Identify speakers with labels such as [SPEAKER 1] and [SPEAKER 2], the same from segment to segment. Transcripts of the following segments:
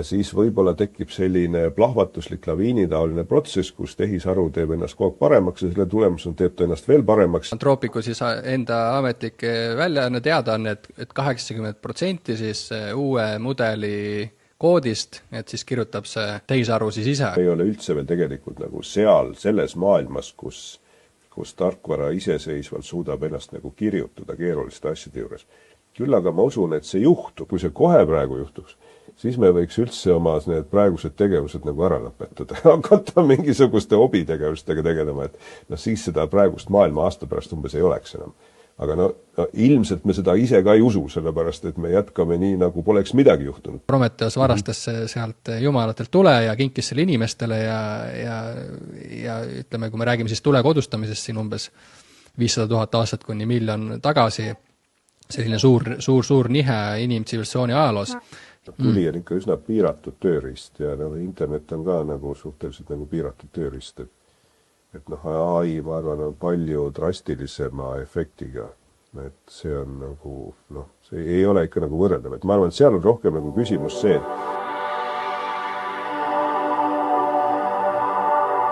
[SPEAKER 1] Siis võib-olla tekib selline plahvatuslik laviinitaoline protsess, kus tehisaru teeb ennast kogu aeg paremaks ja selle tulemusena teeb ta ennast veel paremaks.
[SPEAKER 2] Anthropicu siis enda ametlik väljaanne teadaanne, et 80% siis uue mudeli koodist, et siis kirjutab see tehisaru siis ise.
[SPEAKER 1] Ei ole üldse veel tegelikult nagu seal, selles maailmas, kus tarkvara iseseisvalt suudab ennast nagu kirjutada keeruliste asjade juures. Küll aga ma usun, et see juhtub, kui see kohe praegu juhtuks, siis me võiks üldse oma need praegused tegevused nagu ära lõpetada. Hakata mingisuguste hobitegevustega tegelema, et siis seda praegust maailma aasta pärast umbes ei oleks enam. Aga ilmselt me seda ise ka ei usu, sellepärast et me jätkame nii, nagu poleks midagi juhtunud.
[SPEAKER 2] Prometheus varastas sealt jumalatelt tule ja kinkis selle inimestele ja ütleme, kui me räägime siis tule kodustamisest siin umbes 500 000 aastat kuni miljon tagasi, selline suur nihe inimtsivilisatsiooni ajaloos.
[SPEAKER 1] Tuli on ikka üsna piiratud tööriist ja internet on ka nagu suhteliselt nagu piiratud tööriist. Et AI, ma arvan, on palju drastilisema efektiga. Et see on nagu, see ei ole ikka nagu võrreldav. Et ma arvan, et seal on rohkem nagu küsimus see,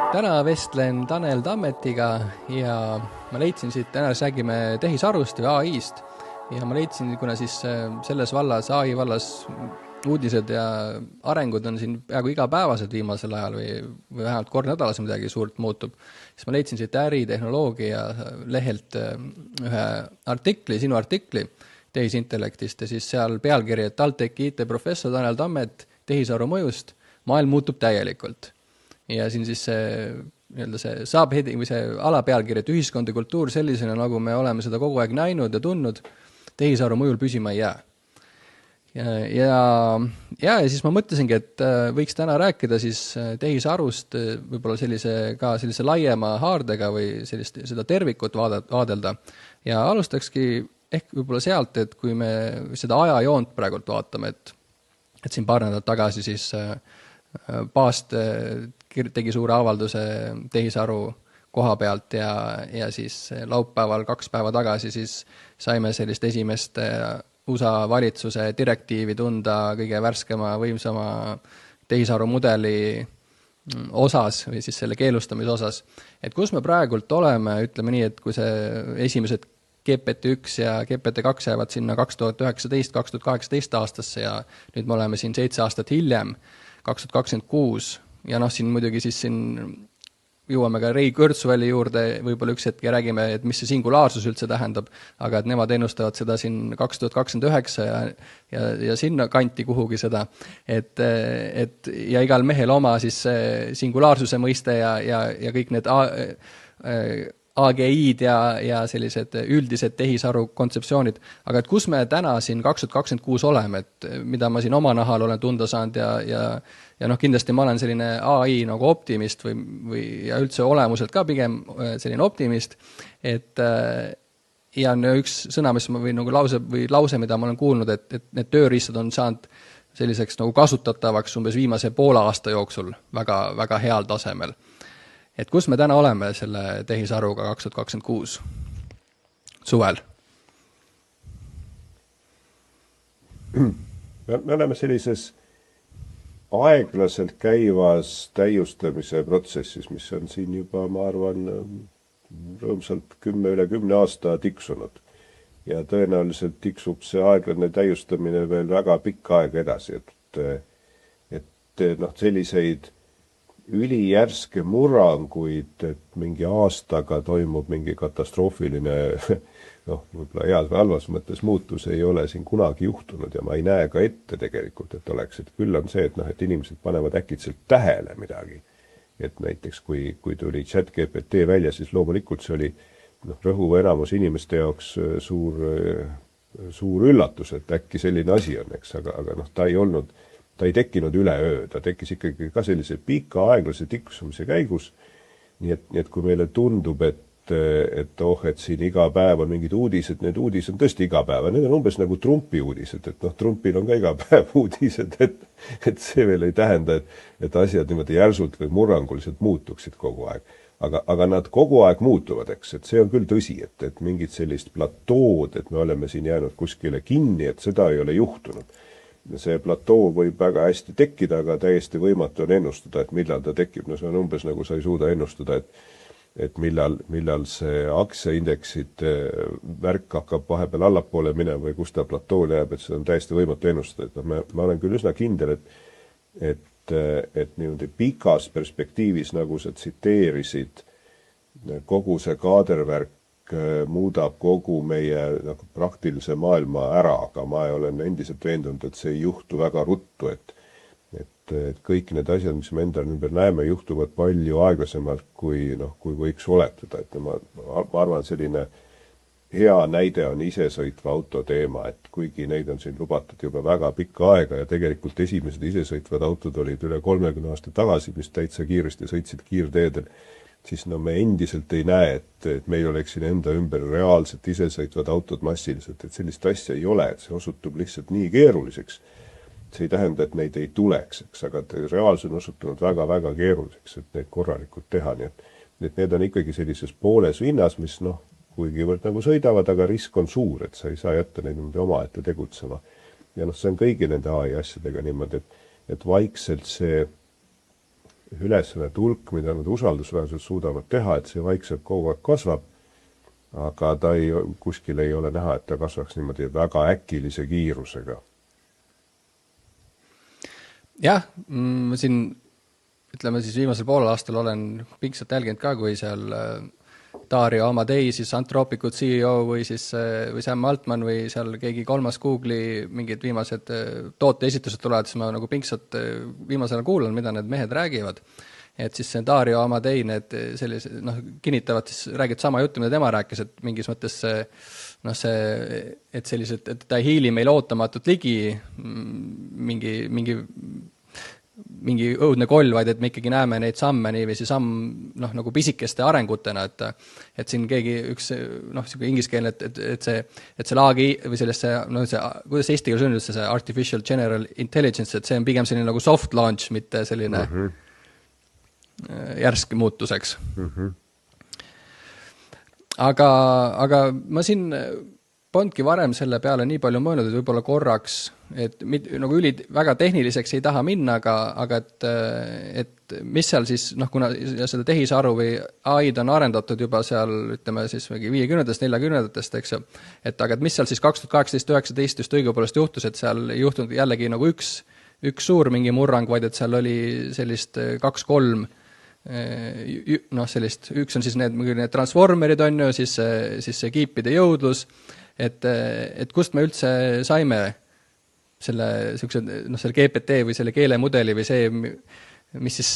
[SPEAKER 2] Täna vestlen Tanel Tammetiga ja ma leidsin siit, täna räägime tehisarust või AI-st ja ma leidsin, kuna siis selles vallas, AI vallas uudised ja arengud on siin peaaegu igapäevased viimasel ajal või vähemalt kord nädalas midagi suurt muutub, siis ma leidsin siit äritehnoloogia lehelt ühe artikli, sinu artikli tehisintellektist ja siis seal pealkiri, et TalTechi IT-professor Tanel Tammet tehisaru mõjust, maailm muutub täielikult. Ja siin siis see subheading või see alapealkiri, et ühiskond ja kultuur sellisena, nagu me oleme seda kogu aeg näinud ja tundnud, tehisaru mõjul püsima ei jää. Ja siis ma mõtlesingi, et võiks täna rääkida siis tehisarust võib-olla sellise laiema haardega või seda tervikut vaadelda. Ja alustakski ehk võib-olla sealt, et kui me seda ajajoont praegult vaatame, et siin paar nädalat tagasi siis Paast tegi suure avalduse tehisaru koha pealt ja siis laupäeval 2 päeva tagasi siis saime sellist esimest USA valitsuse direktiivi tunda kõige värskema, võimsama tehisaru mudeli osas või siis selle keelustamise osas. Et kus me praegult oleme, ütleme nii, et kui see esimesed GPT-1 ja GPT-2 jäävad sinna 2019-2018 aastasse ja nüüd me oleme siin 7 aastat hiljem, 2026 ja siin muidugi siis siin jõuame ka Ray Kurzweili juurde, võib-olla üks hetk ja räägime, et mis see singulaarsus üldse tähendab, aga et nemad ennustavad seda siin 2029 ja sinna kanti kuhugi seda, et ja igal mehel oma siis singulaarsuse mõiste ja kõik need AGI-d ja sellised üldised tehisaru kontseptsioonid, aga et kus me täna siin 2026 oleme, et mida ma siin oma nahal olen tunda saanud ja kindlasti ma olen selline AI nagu optimist või ja üldse olemuselt ka pigem selline optimist, et ja üks sõna, või nagu lause, mida ma olen kuulnud, et need tööriistad on saanud selliseks nagu kasutatavaks umbes viimase poole aasta jooksul väga, väga heal tasemel. Et kus me täna oleme selle tehisaruga 2026 suvel?
[SPEAKER 1] Me oleme sellises aeglaselt käivas täiustamise protsessis, mis on siin juba, ma arvan, rõõmsalt üle 10 aasta tiksunud. Ja tõenäoliselt tiksub see aeglane täiustamine veel väga pikka aega edasi, et selliseid ülijärske murranguid, et mingi aastaga toimub mingi katastroofiline, võib-olla heas või halvas mõttes muutus ei ole siin kunagi juhtunud ja ma ei näe ka ette tegelikult, et oleks, et küll on see, et inimesed panevad äkitselt tähele midagi. Et näiteks kui tuli ChatGPT välja, siis loomulikult see oli rõhuva enamus inimeste jaoks suur üllatus, et äkki selline asi on, eks, aga ta ei tekkinud üleöö, ta tekkis ikkagi ka sellise pika aeglase tiksumise käigus, nii et kui meile tundub, et siin iga päev on mingid uudised, need uudised on tõesti iga päev, need on umbes nagu Trumpi uudised, et Trumpil on ka iga päev uudised, et see veel ei tähenda, et asjad niimoodi järsult või murranguliselt muutuksid kogu aeg. Aga nad kogu aeg muutuvad, eks, et see on küll tõsi, et mingid sellist platood, et me oleme siin jäänud kuskile kinni, et seda ei ole juhtunud. see platoo võib väga hästi tekkida, aga täiesti võimatu on ennustada, et millal ta tekib. No see on umbes nagu sa ei suuda ennustada, et millal see aktsiaindekside värk hakkab vahepeal allapoole minema või kus ta platoole jääb, et see on täiesti võimatu ennustada. Et ma olen küll üsna kindel, et niimoodi pikas perspektiivis, nagu sa tsiteerisid, kogu see kaadervärk muudab kogu meie praktilise maailma ära, aga ma olen endiselt veendunud, et see ei juhtu väga ruttu, et kõik need asjad, mis me endal ümber näeme, juhtuvad palju aeglasemalt, kui võiks oletada. Et ma arvan, et selline hea näide on isesõitva auto teema, et kuigi neid on siin lubatud juba väga pikka aega ja tegelikult esimesed isesõitvad autod olid üle 30 aasta tagasi, mis täitsa kiiresti sõitsid kiirteedel, siis me endiselt ei näe, et meil oleks siin enda ümber reaalselt isesõitvad autod massiliselt, et sellist asja ei ole, et see osutub lihtsalt nii keeruliseks. See ei tähenda, et neid ei tuleks, eks, aga reaalsus on osutunud väga-väga keeruliseks, et neid korralikult teha. Nii et need on ikkagi sellises pooles vinnas, mis kuigivõrd nagu sõidavad, aga risk on suur, et sa ei saa jätta neid omaette tegutsema. Ja see on kõigi nende AI asjadega niimoodi, et vaikselt see ülesanne tulk, mida nad usaldusväärselt suudavad teha, et see vaikselt kogu aeg kasvab, aga kuskil ei ole näha, et ta kasvaks niimoodi väga äkilise kiirusega.
[SPEAKER 2] Jah, siin ütleme siis viimasel poolel aastal olen pingsalt jälginud ka, kui seal Dario Amadei, siis Anthropic'u CEO või Sam Altman või seal keegi kolmas Google'i mingid viimased tooteesitused tulevad, siis ma nagu pingsalt viimasel kuulan, mida need mehed räägivad. Et siis see Dario Amadei need sellised, kinnitavad, siis räägid sama juttu, mida tema rääkis, et mingis mõttes et sellised, et ta ei hiili meil ootamatut ligi mingi õudne koll, vaid et me ikkagi näeme neid samme niiviisi nagu pisikeste arengutena, et siin keegi üks, selline ingliskeelne, et see laagi või sellesse, kuidas eesti keeles on see artificial general intelligence, et see on pigem selline nagu soft launch, mitte selline järsk muutuseks. Aga ma siin polnudki varem selle peale nii palju mõelnud, et võib-olla korraks, et nagu väga tehniliseks ei taha minna, aga et mis seal siis, kuna seda tehisaru või AI-d on arendatud juba seal, ütleme siis 50-ndast, 40-ndatest, eks ju, aga mis seal siis 2018-2019 just õigupoolest juhtus, et seal ei juhtunud jällegi nagu üks suur mingi murrang, vaid et seal oli sellist 2-3 sellist, üks on siis need transformerid on ju, siis see kiipide jõudlus, et kust me üldse saime selle GPT või selle keelemudeli või see, mis siis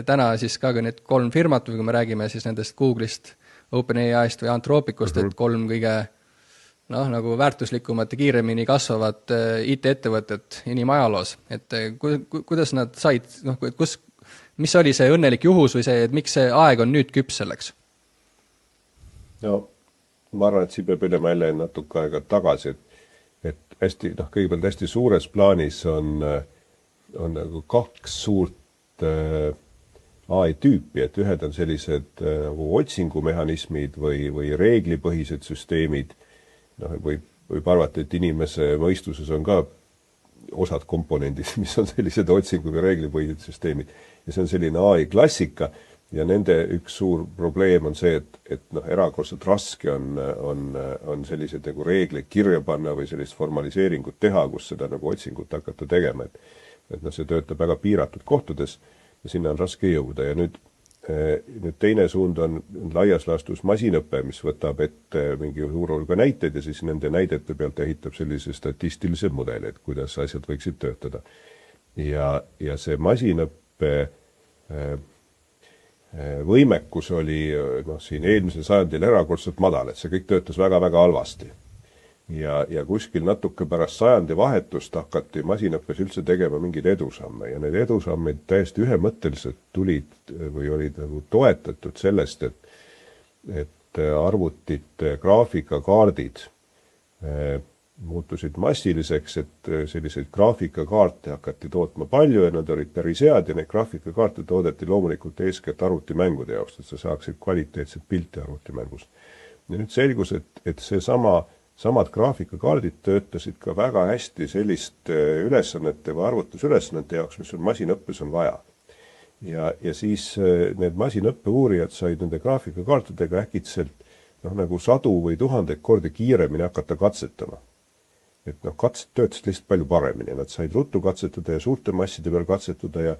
[SPEAKER 2] täna siis ka need 3 firmat, või kui me räägime siis nendest Google'ist, OpenAI'st või Anthropicust, et 3 kõige nagu väärtuslikumat ja kiiremini kasvavat IT-ettevõtet inimajaloos, et kuidas nad said, mis oli see õnnelik juhus või see, et miks see aeg on nüüd küps selleks?
[SPEAKER 1] No, ma arvan, et siin peab üle jälle natuke aega tagasi, et hästi, kõigepealt hästi suures plaanis on nagu 2 suurt AI tüüpi, et ühed on sellised nagu otsingumehhanismid või reeglipõhised süsteemid, võib arvata, et inimese mõistuses on ka osad komponendid, mis on sellised otsingu- või reeglipõhised süsteemid. Ja see on selline AI klassika ja nende üks suur probleem on see, et erakordselt raske on sellised nagu reegleid kirja panna või sellist formaliseeringut teha, kus seda nagu otsingut hakata tegema. Et see töötab väga piiratud kohtades ja sinna on raske jõuda. Ja nüüd teine suund on laias laastus masinõpe, mis võtab ette mingi suur hulga näiteid ja siis nende näidete pealt ehitab sellise statistilise mudeli, et kuidas asjad võiksid töötada. Ja see masinõppe võimekus oli siin eelmisel sajandil erakordselt madal, et see kõik töötas väga-väga halvasti. Ja kuskil natuke pärast sajandi vahetust hakati masinõppes üldse tegema mingeid edusamme ja need edusammid täiesti ühemõtteliselt tulid või olid nagu toetatud sellest, et arvutite graafikakaardid muutusid massiliseks, et selliseid graafikakaarte hakati tootma palju ja nad olid päris head ja neid graafikakaarte toodeti loomulikult eeskätt arvutimängude jaoks, et sa saaksid kvaliteetset pilti arvutimängust. Ja nüüd selgus, et samad graafikakaardid töötasid ka väga hästi selliste ülesannete või arvutusülesannete jaoks, mis on masinõppes on vaja. Ja siis need masinõppe uurijad said nende graafikakaartidega äkitselt nagu 100 või 1000 kordi kiiremini hakata katsetama. Et katset töötasid lihtsalt palju paremini. Nad said ruttu katsetada ja suurte masside peal katsetada ja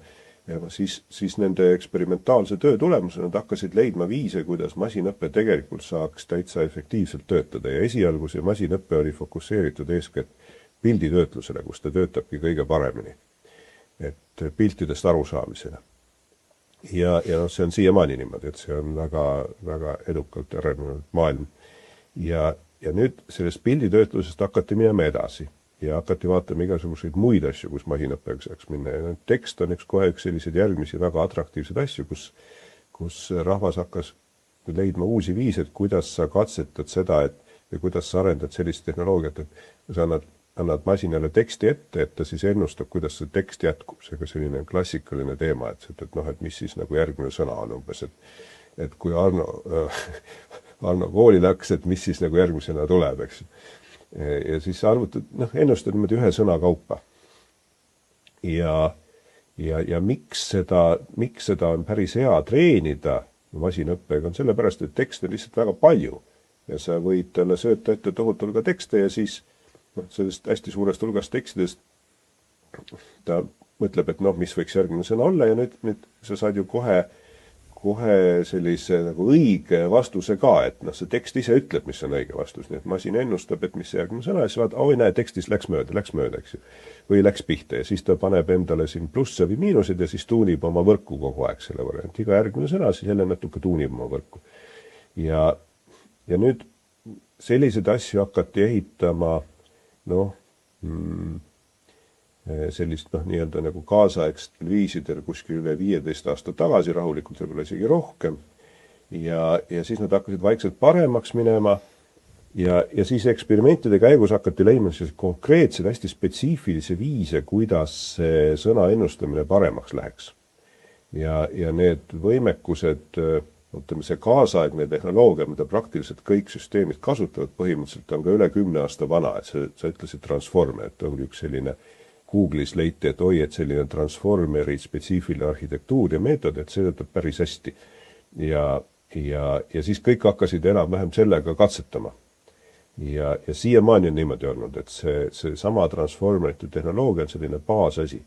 [SPEAKER 1] siis nende eksperimentaalse töö tulemusena nad hakkasid leidma viise, kuidas masinõppe tegelikult saaks täitsa efektiivselt töötada. Ja esialgu see masinõppe oli fokusseeritud eeskätt pilditöötlusele, kus ta töötabki kõige paremini. Et piltidest arusaamisele. Ja see on siiamaani niimoodi, et see on väga, väga edukalt arenenud maailm. Ja nüüd sellest pilditöötlusest hakati minema edasi. Ja hakati vaatama igasuguseid muid asju, kus masinõppega saaks minna. Ja tekst on kohe üks sellised järgmisi väga atraktiivsed asju, kus rahvas hakkas leidma uusi viiseid, kuidas sa katsetad seda, või kuidas sa arendad sellist tehnoloogiat, et sa annad masinale teksti ette, et ta siis ennustab, kuidas see tekst jätkub. See on selline klassikaline teema, et mis siis nagu järgmine sõna on umbes, et kui Arno kooli läks, et mis siis nagu järgmisena tuleb, eks. Ja siis arvutad, ennustad niimoodi ühe sõna kaupa. Ja miks seda on päris hea treenida masinõppega on sellepärast, et tekste on lihtsalt väga palju. Ja sa võid talle sööta ette tohutu hulga tekste ja siis sellest hästi suurest hulgast tekstidest ta mõtleb, et mis võiks järgmine sõna olla ja nüüd sa saad ju kohe sellise nagu õige vastuse ka, et see tekst ise ütleb, mis on õige vastus. Nii et masin ennustab, et mis see järgmine sõna ja siis vaata, näe, tekstis läks mööda, eks ju. Või läks pihta ja siis ta paneb endale siin plusse või miinused ja siis tuunib oma võrku kogu aeg selle võrra. Et iga järgmine sõna siis jälle natuke tuunib oma võrku. Ja nüüd selliseid asju hakati ehitama sellist nii-öelda nagu kaasaegstel viisidel kuskil üle 15 aasta tagasi, rahulikult võib-olla isegi rohkem. Ja siis nad hakkasid vaikselt paremaks minema ja siis eksperimentide käigus hakati leidma konkreetsed hästi spetsiifilise viise, kuidas see sõna ennustamine paremaks läheks. Ja need võimekused, see kaasaegne tehnoloogia, mida praktiliselt kõik süsteemid kasutavad, põhimõtteliselt on ka üle 10 aasta vana, et sa ütlesid transformer, et on üks selline Google'is leiti, et et selline transformeri spetsiifiline arhitektuur ja meetod, et see töötab päris hästi. Ja siis kõik hakkasid enam-vähem sellega katsetama. Ja siiamaani on niimoodi olnud, et see sama transformerite tehnoloogia on selline baasasi.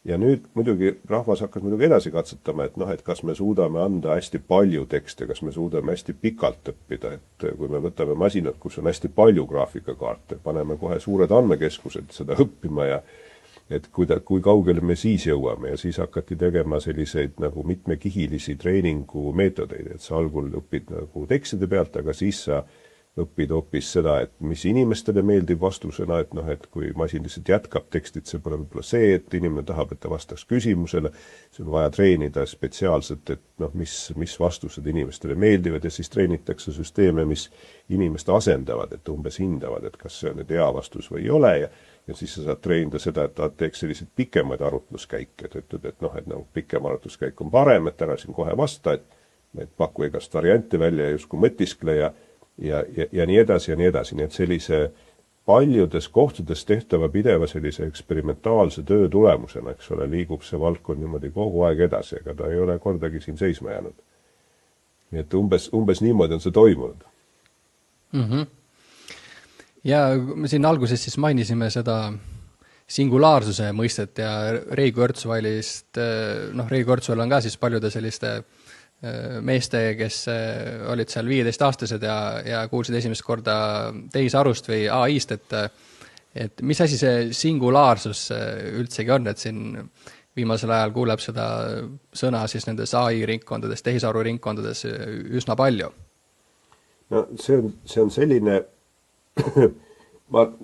[SPEAKER 1] Ja nüüd muidugi rahvas hakkas muidugi edasi katsetama, et kas me suudame anda hästi palju tekste, kas me suudame hästi pikalt õppida, et kui me võtame masinad, kus on hästi palju graafikakaarte, paneme kohe suured andmekeskused seda õppima ja et kui kaugele me siis jõuame ja siis hakati tegema selliseid nagu mitmekihilisi treeningu meetodeid, et sa algul õpid nagu tekstide pealt, aga siis sa õpid hoopis seda, et mis inimestele meeldib vastusena, et kui masin lihtsalt jätkab tekstit, see pole võib-olla see, et inimene tahab, et ta vastaks küsimusele, see on vaja treenida spetsiaalselt, et mis vastused inimestele meeldivad ja siis treenitakse süsteeme, mis inimest asendavad, et umbes hindavad, et kas see on nüüd hea vastus või ei ole ja siis sa saad treenida seda, et ta teeks selliseid pikemaid arutluskäike, et ütled, et pikem arutluskäik on parem, et ära siin kohe vasta, et paku igast variante välja ja justkui mõtiskle ja nii edasi ja nii edasi. Nii et sellise paljudes kohtades tehtava pideva sellise eksperimentaalse töö tulemusena, eks ole, liigub see valdkond niimoodi kogu aeg edasi, ega ta ei ole kordagi siin seisma jäänud. Nii et umbes niimoodi on see toimunud.
[SPEAKER 2] Ja me siin alguses siis mainisime seda singulaarsuse mõistet ja Ray Kurzweilist, Ray Kurzweil on ka siis paljude selliste meeste, kes olid seal 15-aastased ja kuulsid esimest korda tehisarust või AI-st, et mis asi see singulaarsus üldsegi on, et siin viimasel ajal kuuleb seda sõna siis nendes AI-ringkondades, tehisaru ringkondades üsna palju.
[SPEAKER 1] No see on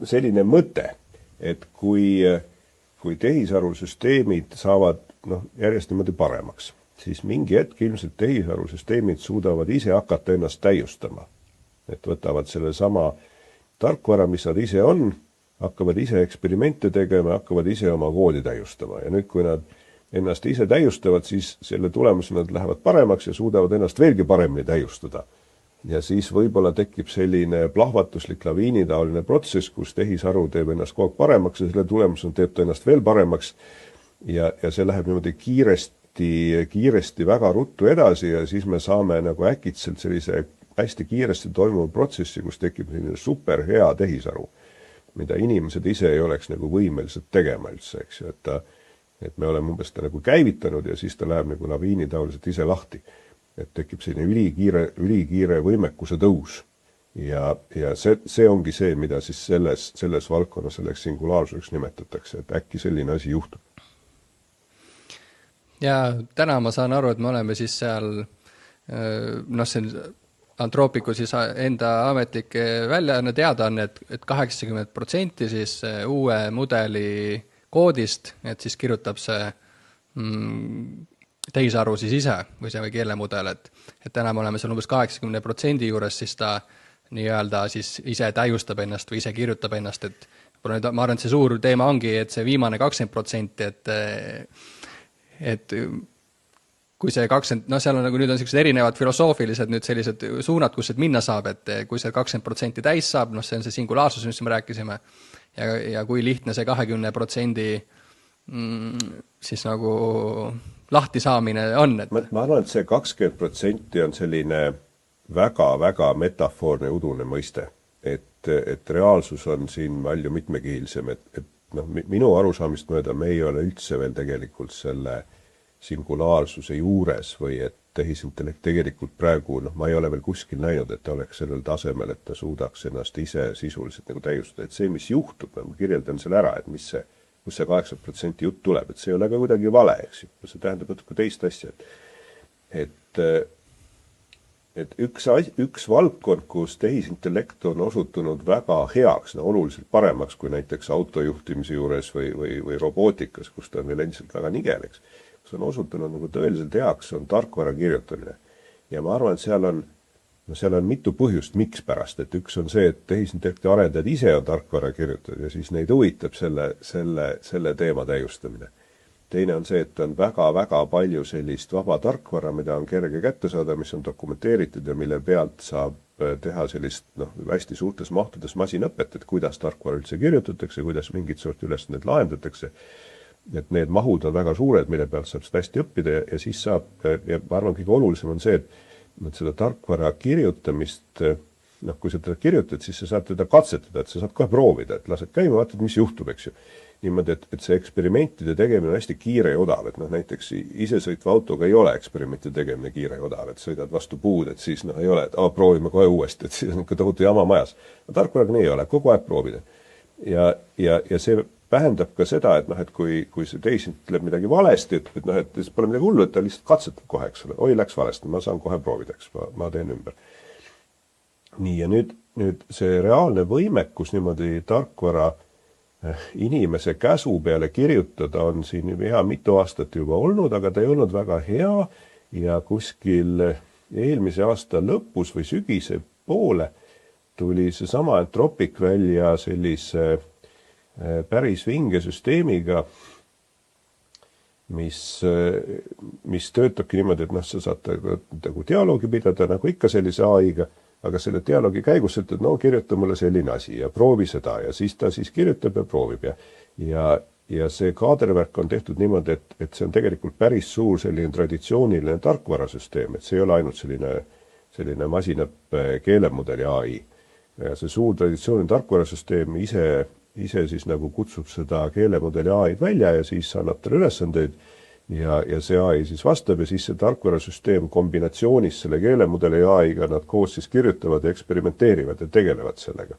[SPEAKER 1] selline mõte, et kui tehisarusüsteemid saavad järjest niimoodi paremaks, siis mingi hetk ilmselt tehisarusüsteemid suudavad ise hakata ennast täiustama. Et võtavad selle sama tarkvara, mis nad ise on, hakkavad ise eksperimente tegema, hakkavad ise oma koodi täiustama. Ja nüüd, kui nad ennast ise täiustavad, siis selle tulemusena nad lähevad paremaks ja suudavad ennast veelgi paremini täiustada. ja siis võib-olla tekib selline plahvatuslik laviinitaoline protsess, kus tehisaru teeb ennast kogu aeg paremaks ja selle tulemusena teeb ta ennast veel paremaks ja see läheb niimoodi kiiresti väga ruttu edasi ja siis me saame nagu äkitselt sellise hästi kiiresti toimuva protsessi, kus tekib selline super hea tehisaru, mida inimesed ise ei oleks nagu võimelised tegema üldse, eks ju, et me oleme umbes ta nagu käivitanud ja siis ta läheb nagu laviinitaoliselt ise lahti. Et tekib selline ülikiire võimekuse tõus. Ja see ongi see, mida siis selles valdkonnas selleks singulaarsuseks nimetatakse, et äkki selline asi juhtub.
[SPEAKER 2] Ja täna ma saan aru, et me oleme siis seal, see Anthropicu siis enda ametlik väljaanne teadaanne, et 80% siis uue mudeli koodist, et siis kirjutab see tehisaru siis ise või see keelemudel, et täna me oleme seal umbes 80% juures, siis ta nii-öelda siis ise täiustab ennast või ise kirjutab ennast, et ma arvan, et see suur teema ongi, et see viimane 20%, et kui see 20, seal on nagu nüüd on sellised erinevad filosoofilised nüüd sellised suunad, kus et minna saab, et kui see 20% täis saab, see on see singulaarsus, mis me rääkisime, ja kui lihtne see 20% siis nagu lahti saamine on. Et
[SPEAKER 1] ma arvan, et see 20% on selline väga metafoorne udune mõiste, et reaalsus on siin palju mitmekihilisem, et minu arusaamist mööda me ei ole üldse veel tegelikult selle singulaarsuse juures või et tehisintellekt tegelikult praegu, ma ei ole veel kuskil näinud, et ta oleks sellel tasemel, et ta suudaks ennast ise sisuliselt nagu täiustada, et see, mis juhtub, ma kirjeldan selle ära, et kus see 80% jutt tuleb, et see ei ole ka kuidagi vale, eks ju. See tähendab natuke teist asja, et üks valdkond, kus tehisintellekt on osutunud väga heaks, oluliselt paremaks kui näiteks autojuhtimise juures või robootikas, kus ta on veel endiselt väga nigeleks, kus on osutunud nagu tõeliselt heaks, on tarkvara kirjutamine. Ja ma arvan, et seal on mitu põhjust, miks pärast, et üks on see, et tehisintellekti arendajad ise on tarkvara kirjutatud ja siis neid huvitab selle teema täiustamine. Teine on see, et on väga palju sellist vaba tarkvara, mida on kerge kätte saada, mis on dokumenteeritud ja mille pealt saab teha sellist hästi suurtes mahtudes masinõpet, et kuidas tarkvara üldse kirjutatakse, kuidas mingid sort ülesanded lahendatakse. Et need mahud on väga suured, mille pealt saab seda hästi õppida ja siis saab, ja ma arvan, kõige olulisem on see, et seda tarkvara kirjutamist, kui sa teda kirjutad, siis sa saad teda katsetada, et sa saad kohe proovida, et lased käima, vaatad, mis juhtub, eks ju. Niimoodi, et see eksperimentide tegemine on hästi kiire ja odav, et näiteks isesõitva autoga ei ole eksperimentide tegemine kiire ja odav, et sõidad vastu puud, et siis ei ole, et proovime kohe uuesti, et siis on ikka tohutu jama majas. Tarkvaraga nii ei ole, kogu aeg proovida. Ja see vähendab ka seda, et kui see tehisintellekt midagi valesti, et siis pole midagi hullu, et ta lihtsalt katsetab kohe, eks ole. Oi, läks valesti, ma saan kohe proovida, eks, ma teen ümber. Nii, ja nüüd see reaalne võimekus niimoodi tarkvara inimese käsu peale kirjutada on siin mitu aastat juba olnud, aga ta ei olnud väga hea ja kuskil eelmise aasta lõpus või sügise poole tuli seesama Anthropic välja sellise päris vinge süsteemiga, mis töötabki niimoodi, et sa saad nagu dialoogi pidada nagu ikka sellise AI-ga, aga selle dialoogi käigus ütled, kirjuta mulle selline asi ja proovi seda ja siis ta siis kirjutab ja proovib ja see kaadervärk on tehtud niimoodi, et see on tegelikult päris suur selline traditsiooniline tarkvarasüsteem, et see ei ole ainult selline masinõppe keelemudeli AI. Ja see suur traditsiooniline tarkvarasüsteem ise siis nagu kutsub seda keelemudeli AI-d välja ja siis annab talle ülesandeid ja see AI siis vastab ja siis see tarkvarasüsteem kombinatsioonis selle keelemudeli AI-ga nad koos siis kirjutavad ja eksperimenteerivad ja tegelevad sellega.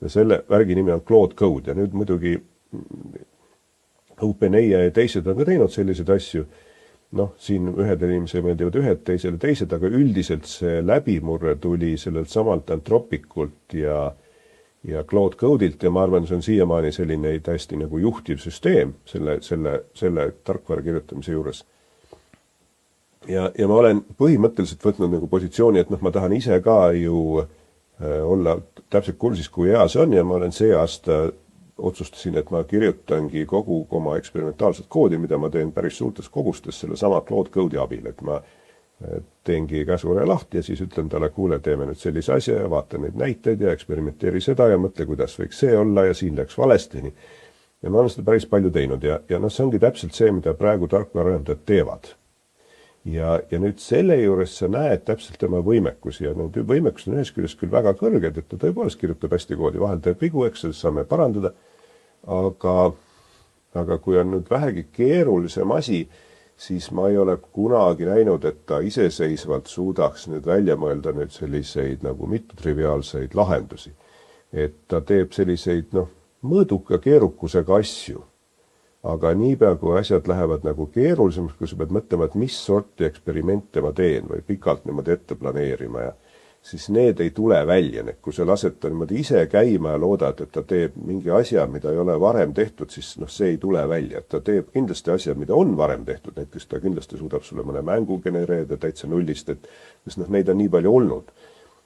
[SPEAKER 1] Ja selle värgi nimi on Claude Code ja nüüd muidugi OpenAI ja teised on ka teinud selliseid asju. Siin ühedel inimesel meeldivad ühed, teisele teised, aga üldiselt see läbimurre tuli sellelt samalt Anthropikult ja Claude Code'ilt ja ma arvan, see on siiamaani selline täiesti nagu juhtiv süsteem selle tarkvara kirjutamise juures. Ja ma olen põhimõtteliselt võtnud nagu positsiooni, et ma tahan ise ka ju olla täpselt kursis, kui hea see on ja ma olen see aasta otsustasin, et ma kirjutangi kogu oma eksperimentaalset koodi, mida ma teen päris suurtes kogustes selle sama Claude Code'i abil, et ma teengi käsure lahti ja siis ütlen talle, kuule, teeme nüüd sellise asja ja vaata neid näiteid ja eksperimenteeri seda ja mõtle, kuidas võiks see olla ja siin läks valesti. Ja ma olen seda päris palju teinud ja see ongi täpselt see, mida praegu tarkvaraarendajad teevad. Ja nüüd selle juures sa näed täpselt tema võimekusi ja need võimekused on ühes küljest küll väga kõrged, et ta tõepoolest kirjutab hästi koodi, vahel teeb vigu, eks sellest saame parandada, aga kui on nüüd vähegi keerulisem asi, siis ma ei ole kunagi näinud, et ta iseseisvalt suudaks nüüd välja mõelda nüüd selliseid nagu mittetriviaalseid lahendusi. Et ta teeb selliseid mõõduka keerukusega asju. Aga niipea, kui asjad lähevad nagu keerulisemaks, kui sa pead mõtlema, et mis sorti eksperimente ma teen või pikalt niimoodi ette planeerima ja siis need ei tule välja. Kui sa lased ta niimoodi ise käima ja loodad, et ta teeb mingi asja, mida ei ole varem tehtud, siis see ei tule välja. Et ta teeb kindlasti asja, mida on varem tehtud, näiteks ta kindlasti suudab sulle mõne mängu genereerida täitsa nullist, sest neid on nii palju olnud.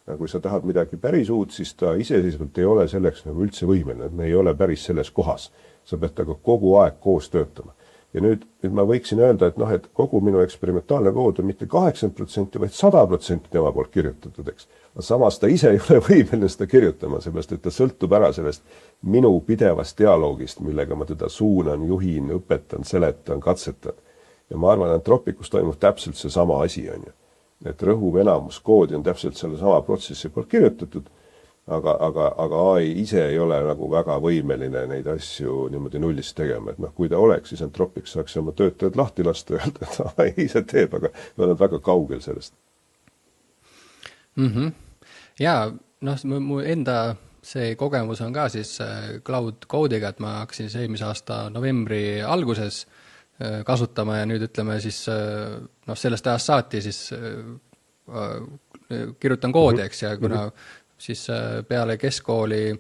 [SPEAKER 1] Ja kui sa tahad midagi päris uut, siis ta iseseisvalt ei ole selleks nagu üldse võimeline, et me ei ole päris selles kohas. Sa pead taga kogu aeg koos töötama. Ja nüüd ma võiksin öelda, et kogu minu eksperimentaalne kood on mitte 80%, vaid 100% tema poolt kirjutatud, eks. Samas ta ise ei ole võimeline seda kirjutama, seepärast, et ta sõltub ära sellest minu pidevast dialoogist, millega ma teda suunan, juhin, õpetan, seletan, katsetan. Ja ma arvan, et Tropicus toimub täpselt see sama asi, on ju. Et rõhuv enamus koodi on täpselt selle sama protsessi poolt kirjutatud, aga AI ise ei ole nagu väga võimeline neid asju niimoodi nullist tegema. Et kui ta oleks, siis Anthropics saaks oma töötajad lahti lasta ja öelda, et AI ise teeb, aga me oleme väga kaugel sellest.
[SPEAKER 2] Ja, mu enda see kogemus on ka siis cloud code'iga, et ma hakkasin eelmise aasta novembri alguses kasutama ja nüüd ütleme siis sellest ajast saati siis kirjutan koodi, eks, ja kuna siis peale keskkooli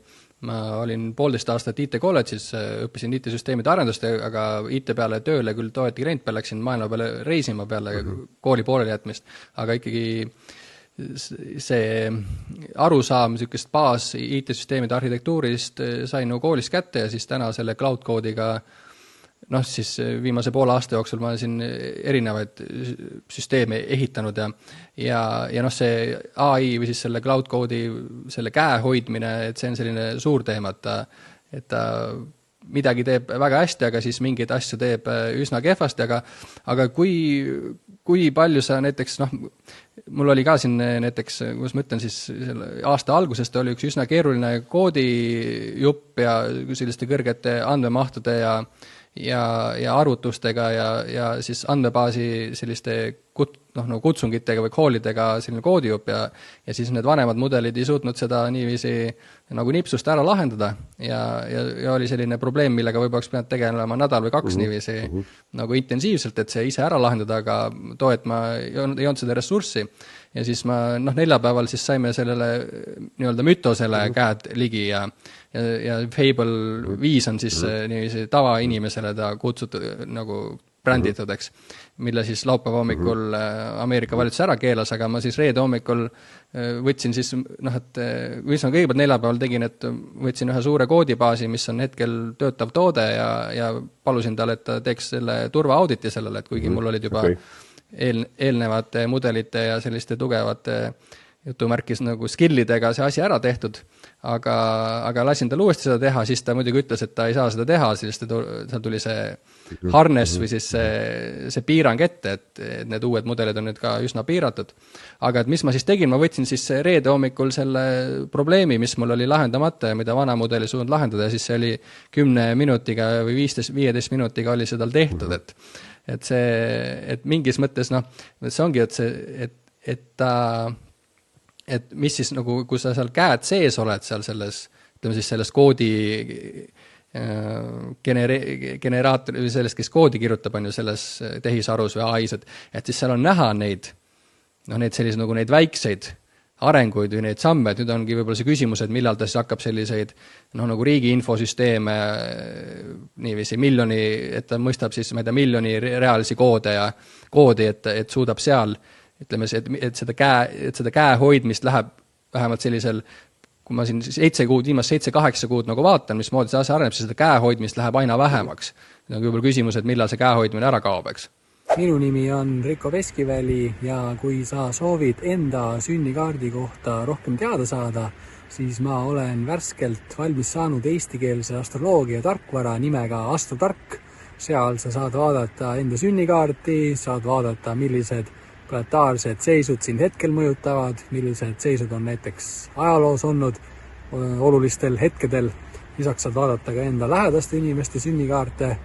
[SPEAKER 2] ma olin 1,5 aastat IT kolledžis, õppisin IT-süsteemide arendust, aga IT peale tööle küll toeti grant peale, läksin maailma peale reisima peale kooli pooleli jätmist, aga ikkagi see arusaam niisugust baas IT-süsteemide arhitektuurist sain nagu koolist kätte ja siis täna selle cloud code'iga siis viimase poole aasta jooksul ma olen siin erinevaid süsteeme ehitanud ja see AI või siis selle cloud code'i selle käe hoidmine, et see on selline suur teema, et ta midagi teeb väga hästi, aga siis mingeid asju teeb üsna kehvasti, aga kui palju sa näiteks, mul oli ka siin näiteks, kuidas ma ütlen siis aasta algusest oli üks üsna keeruline koodijupp ja selliste kõrgete andmemahtude ja arvutustega ja siis andmebaasi selliste kutsungitega või callidega selline koodijupp ja siis need vanemad mudelid ei suutnud seda niiviisi nagu nipsust ära lahendada ja oli selline probleem, millega võib-olla oleks pidanud tegelema nädal või 2 niiviisi nagu intensiivselt, et see ise ära lahendada, aga et ma ei olnud seda ressurssi ja siis ma neljapäeval siis saime sellele nii-öelda mütosele käed ligi ja Fable 5 on siis niiviisi tavainimesele ta kutsutud nagu bränditud, eks, mille siis laupäeva hommikul Ameerika valitsus ära keelas, aga ma siis reede hommikul võtsin siis, et mis ma kõigepealt neljapäeval tegin, et võtsin ühe suure koodibaasi, mis on hetkel töötav toode ja palusin talle, et ta teeks selle turvaauditi sellele, et kuigi mul olid juba eelnevate mudelite ja selliste tugevate jutumärkis nagu skillidega see asi ära tehtud, aga lasin tal uuesti seda teha, siis ta muidugi ütles, et ta ei saa seda teha, sest seal tuli see harness või siis see piirang ette, et need uued mudelid on nüüd ka üsna piiratud. Aga et mis ma siis tegin, ma võtsin siis reede hommikul selle probleemi, mis mul oli lahendamata ja mida vana mudeli suund lahendada ja siis see oli 10 minutiga või 15 minutiga oli see tal tehtud, et see, et mingis mõttes see ongi, et mis siis nagu, kui sa seal käed sees oled seal selles koodi generaator või sellest, kes koodi kirjutab, on ju selles tehisarus või AIs, et siis seal on näha neid selliseid nagu neid väikseid arenguid või neid samme, et nüüd ongi võib-olla see küsimus, et millal ta siis hakkab selliseid nagu riigi infosüsteeme niiviisi et ta mõistab siis, ma ei tea, miljoni reaalisi koodi, et suudab seal ütleme, et seda käe hoidmist läheb vähemalt sellisel, kui ma siin 7 kuud, viimast 7-8 kuud nagu vaatan, mismoodi see asja areneb, siis seda käe hoidmist läheb aina vähemaks. Nüüd on võib-olla küsimus, et millal see käe hoidmine ära kaob, eks?
[SPEAKER 3] Minu nimi on Riko Veskiväli ja kui sa soovid enda sünnikaardi kohta rohkem teada saada, siis ma olen värskelt valmis saanud eestikeelse astroloogia tarkvara nimega Astrotark. Seal sa saad vaadata enda sünnikaarti, saad vaadata, millised planetaarsed seisud sind hetkel mõjutavad, millised seisud on näiteks ajaloos olnud olulistel hetkedel. Lisaks saad vaadata ka enda lähedaste inimeste sünnikaarte.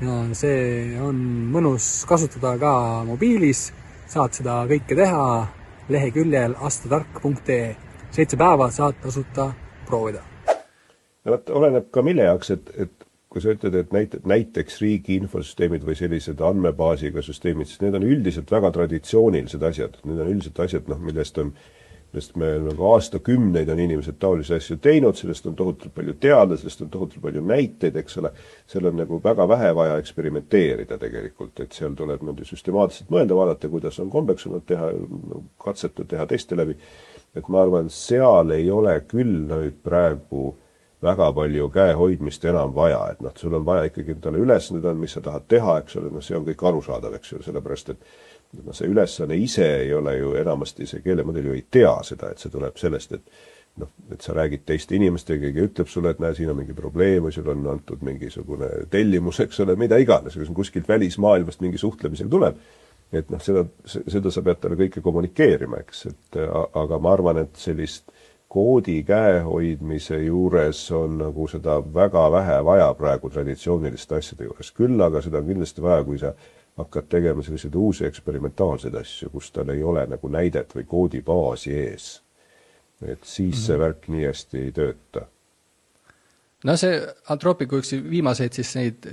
[SPEAKER 3] Ja see on mõnus kasutada ka mobiilis. Saad seda kõike teha leheküljel astrotark.ee. 7 päeva saad tasuta proovida.
[SPEAKER 1] Oleneb ka mille jaoks, et kui sa ütled, et näiteks riigi infosüsteemid või sellised andmebaasiga süsteemid, siis need on üldiselt väga traditsioonilised asjad. Need on üldiselt asjad, millest me nagu aastakümneid on inimesed taolisi asju teinud, sellest on tohutult palju teada, sellest on tohutult palju näiteid, eks ole. Seal on nagu väga vähe vaja eksperimenteerida tegelikult, et seal tuleb süstemaatiliselt mõelda, vaadata, kuidas on kombeks olnud teha, katsetud teha teste läbi. Et ma arvan, seal ei ole küll nüüd praegu väga palju käehoidmist enam vaja, et sul on vaja ikkagi endale ülesanded on, mis sa tahad teha, eks ole, see on kõik arusaadav, eks ole, sellepärast, et see ülesanne ise ei ole ju enamasti, see keelemudel ju ei tea seda, et see tuleb sellest, et sa räägid teiste inimestega, keegi ütleb sulle, et näe, siin on mingi probleem või sul on antud mingisugune tellimus, eks ole, mida iganes, kuskilt välismaailmast mingi suhtlemisega tuleb, et seda sa pead talle kõike kommunikeerima, eks, aga ma arvan, et sellist koodi käehoidmise juures on nagu seda väga vähe vaja praegu traditsiooniliste asjade juures. Küll aga seda on kindlasti vaja, kui sa hakkad tegema selliseid uusi eksperimentaalseid asju, kus tal ei ole nagu näidet või koodibaasi ees. Et siis see värk nii hästi ei tööta.
[SPEAKER 2] No see Anthropicu üks viimaseid siis neid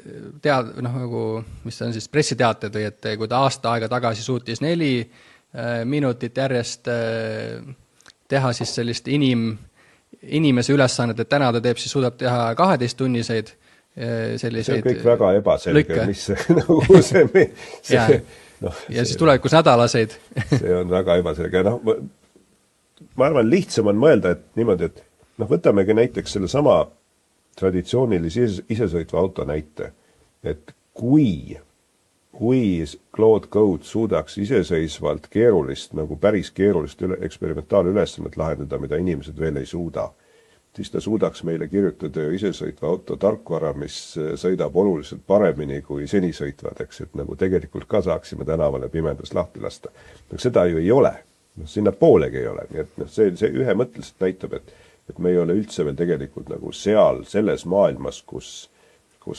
[SPEAKER 2] nagu, mis on siis pressiteated või et kui ta aasta aega tagasi suutis 4 minutit järjest teha siis sellist inimese ülesannet, et täna ta suudab teha 12-tunniseid selliseid
[SPEAKER 1] see on kõik väga ebaselge, mis see
[SPEAKER 2] ja siis tulevikus nädalaseid.
[SPEAKER 1] See on väga ebaselge. Ma arvan, lihtsam on mõelda, et niimoodi, et võtamegi näiteks selle sama traditsioonilise isesõitva auto näite, et kui Claude Code suudaks iseseisvalt keerulist, nagu päris keerulist eksperimentaalülesannet lahendada, mida inimesed veel ei suuda, siis ta suudaks meile kirjutada isesõitva auto tarkvara, mis sõidab oluliselt paremini kui seni sõitvad, eks, et nagu tegelikult ka saaksime tänavale pimedas lahti lasta. Seda ju ei ole. Sinna poolegi ei ole. Nii et see ühemõtteliselt näitab, et me ei ole üldse veel tegelikult nagu seal, selles maailmas, kus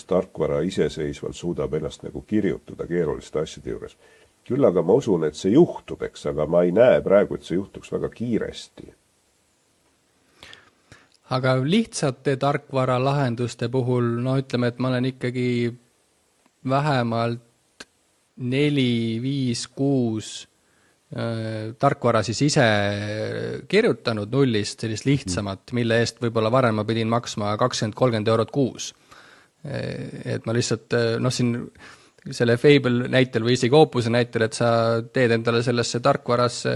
[SPEAKER 1] tarkvara iseseisvalt suudab ennast nagu kirjutada keeruliste asjade juures. Küll aga ma usun, et see juhtub, eks, aga ma ei näe praegu, et see juhtuks väga kiiresti.
[SPEAKER 2] Aga lihtsate tarkvara lahenduste puhul, ütleme, et ma olen ikkagi vähemalt 4, 5, 6 tarkvara siis ise kirjutanud nullist sellist lihtsamat, mille eest võib-olla varem ma pidin maksma 20-30 eurot kuus. Et ma lihtsalt, siin selle Fable näitel või isegi Opuse näitel, et sa teed endale sellesse tarkvarasse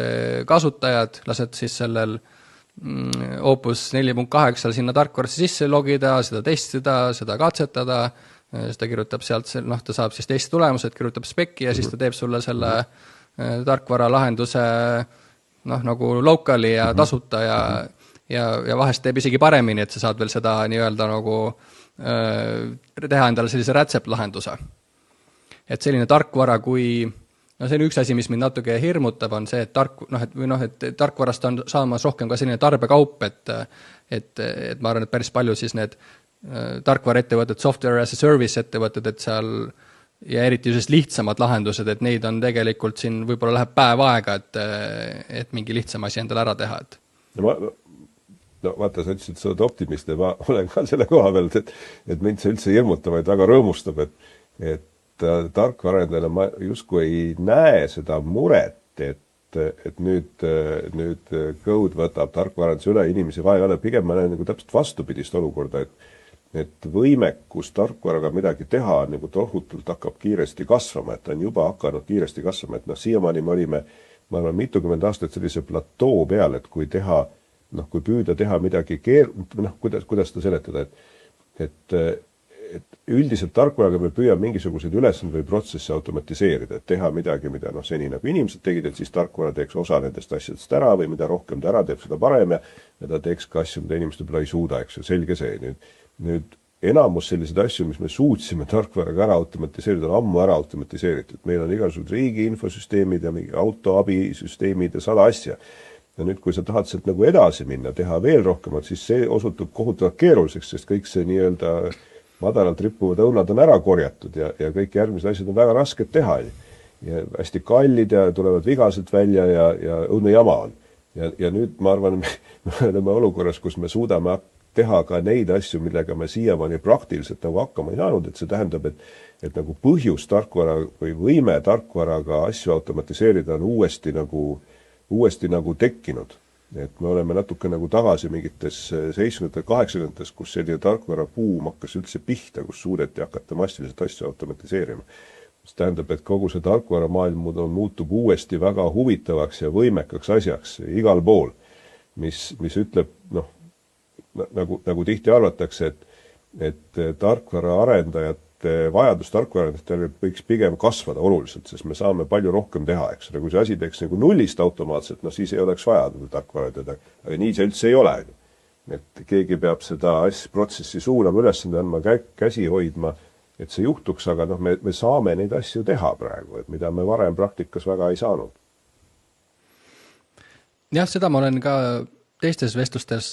[SPEAKER 2] kasutajad, lased siis sellel Opus 4.8 sinna tarkvarasse sisse logida, seda testida, seda katsetada, seda kirjutab sealt, ta saab siis teiste tulemused, kirjutab spekki ja siis ta teeb sulle selle tarkvara lahenduse nagu locali ja tasuta ja vahest teeb isegi paremini, et sa saad veel seda nii-öelda nagu teha endale sellise rätseplahenduse. Et selline tarkvara, kui see on üks asi, mis mind natuke hirmutab, on see, et tarkvarast on saamas rohkem ka selline tarbekaup, et ma arvan, et päris palju siis need tarkvaraettevõtted, software as a service ettevõtted, et seal ja eriti just lihtsamad lahendused, et neid on tegelikult siin võib-olla läheb päev aega, et mingi lihtsam asi endale ära teha.
[SPEAKER 1] Vaata, sa ütlesid, et sa oled optimist ja ma olen ka selle koha pealt, et mind see üldse hirmutab, vaid väga rõõmustab, et tarkvarendajana ma justkui ei näe seda muret, et nüüd Code võtab tarkvarenduse üle inimesi vaja, pigem ma näen nagu täpselt vastupidist olukorda, et võimekus tarkvaraga midagi teha nagu tohutult hakkab kiiresti kasvama, et ta on juba hakanud kiiresti kasvama, et siiamaani me olime, ma arvan, mitukümmend aastat sellise platoo peal, et kui teha kui püüda teha midagi kuidas ta seletada, et üldiselt tarkvaraga me püüame mingisuguseid ülesandeid või protsesse automatiseerida, et teha midagi, mida seni nagu inimesed tegid, et siis tarkvara teeks osa nendest asjadest ära või mida rohkem ta ära teeb, seda parem ja ta teeks ka asju, mida inimeste peale ei suuda, eks ju, selge see. Nüüd enamus selliseid asju, mis me suutsime tarkvaraga ära automatiseerida, on ammu ära automatiseeritud. Meil on igasugused riigi infosüsteemid ja mingi autoabisüsteemid ja 100 asja. Ja nüüd, kui sa tahad sealt nagu edasi minna, teha veel rohkemat, siis see osutub kohutavalt keeruliseks, sest kõik see nii-öelda madalalt rippuvad õunad on ära korjatud ja kõik järgmised asjad on väga rasked teha. Ja hästi kallid ja tulevad vigaselt välja ja õudne jama on. Ja nüüd ma arvan, me oleme olukorras, kus me suudame teha ka neid asju, millega me siiamaani praktiliselt nagu hakkama ei saanud, et see tähendab, et nagu põhjus tarkvara või võime tarkvaraga asju automatiseerida on uuesti nagu tekkinud. Et me oleme natuke nagu tagasi mingites 70. 80. kus selline tarkvara buum hakkas üldse pihta, kus suudeti hakata massiliselt asju automatiseerima. See tähendab, et kogu see tarkvara maailm muutub uuesti väga huvitavaks ja võimekaks asjaks igal pool, mis ütleb, nagu tihti arvatakse, et tarkvara arendajate vajadus tarkvara arendajatele võiks pigem kasvada oluliselt, sest me saame palju rohkem teha, eks. Kui see asi teeks nagu nullist automaatselt, siis ei oleks vaja tarkvara arendada, aga nii see üldse ei ole. Et keegi peab seda protsessi suunama, ülesande andma, käsi hoidma, et see juhtuks, aga me saame neid asju teha praegu, et mida me varem praktikas väga ei saanud.
[SPEAKER 2] Jah, seda ma olen ka teistes vestlustes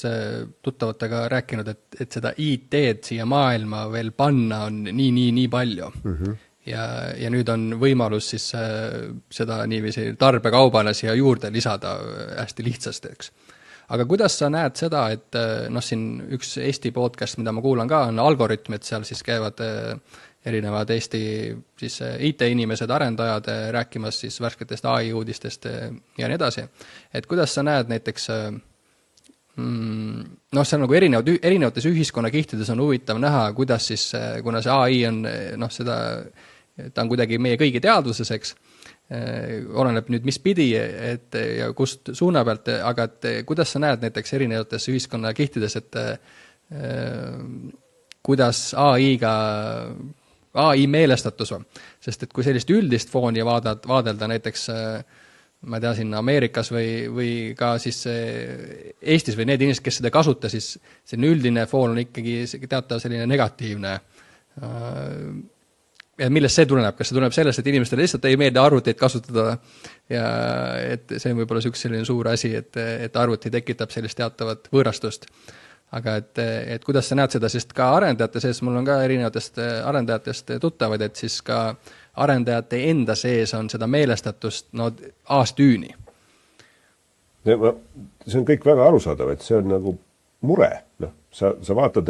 [SPEAKER 2] tuttavatega rääkinud, et seda IT-d siia maailma veel panna on nii palju. Ja nüüd on võimalus siis seda niiviisi tarbekaubana siia juurde lisada hästi lihtsasti, eks. Aga kuidas sa näed seda, et siin üks Eesti podcast, mida ma kuulan ka, on Algoritm, et seal siis käivad erinevad Eesti siis IT-inimesed, arendajad rääkimas siis värsketest AI-uudistest ja nii edasi. Et kuidas sa näed näiteks see on nagu erinevates ühiskonnakihtides on huvitav näha, kuidas siis, kuna see AI on, ta on kuidagi meie kõigi teadvuses, eks, oleneb nüüd mis pidi, ja kust suuna pealt, aga kuidas sa näed näiteks erinevates ühiskonnakihtides, et kuidas AI meelestatus on, sest et kui sellist üldist fooni vaadelda näiteks ma ei tea, siin Ameerikas või ka siis Eestis või need inimesed, kes seda kasuta, siis selline üldine foon on ikkagi teatav selline negatiivne. Ja millest see tuleneb? Kas see tuleneb sellest, et inimestele lihtsalt ei meeldi arvuteid kasutada ja et see on võib-olla selline suur asi, et arvuti tekitab sellist teatavat võõrastust. Aga et kuidas sa näed seda, sest ka arendajate sees, mul on ka erinevatest arendajatest tuttavad, et siis ka arendajate enda sees on seda meelestatust aastüüni.
[SPEAKER 1] See on kõik väga arusaadav, et see on nagu mure. Sa vaatad,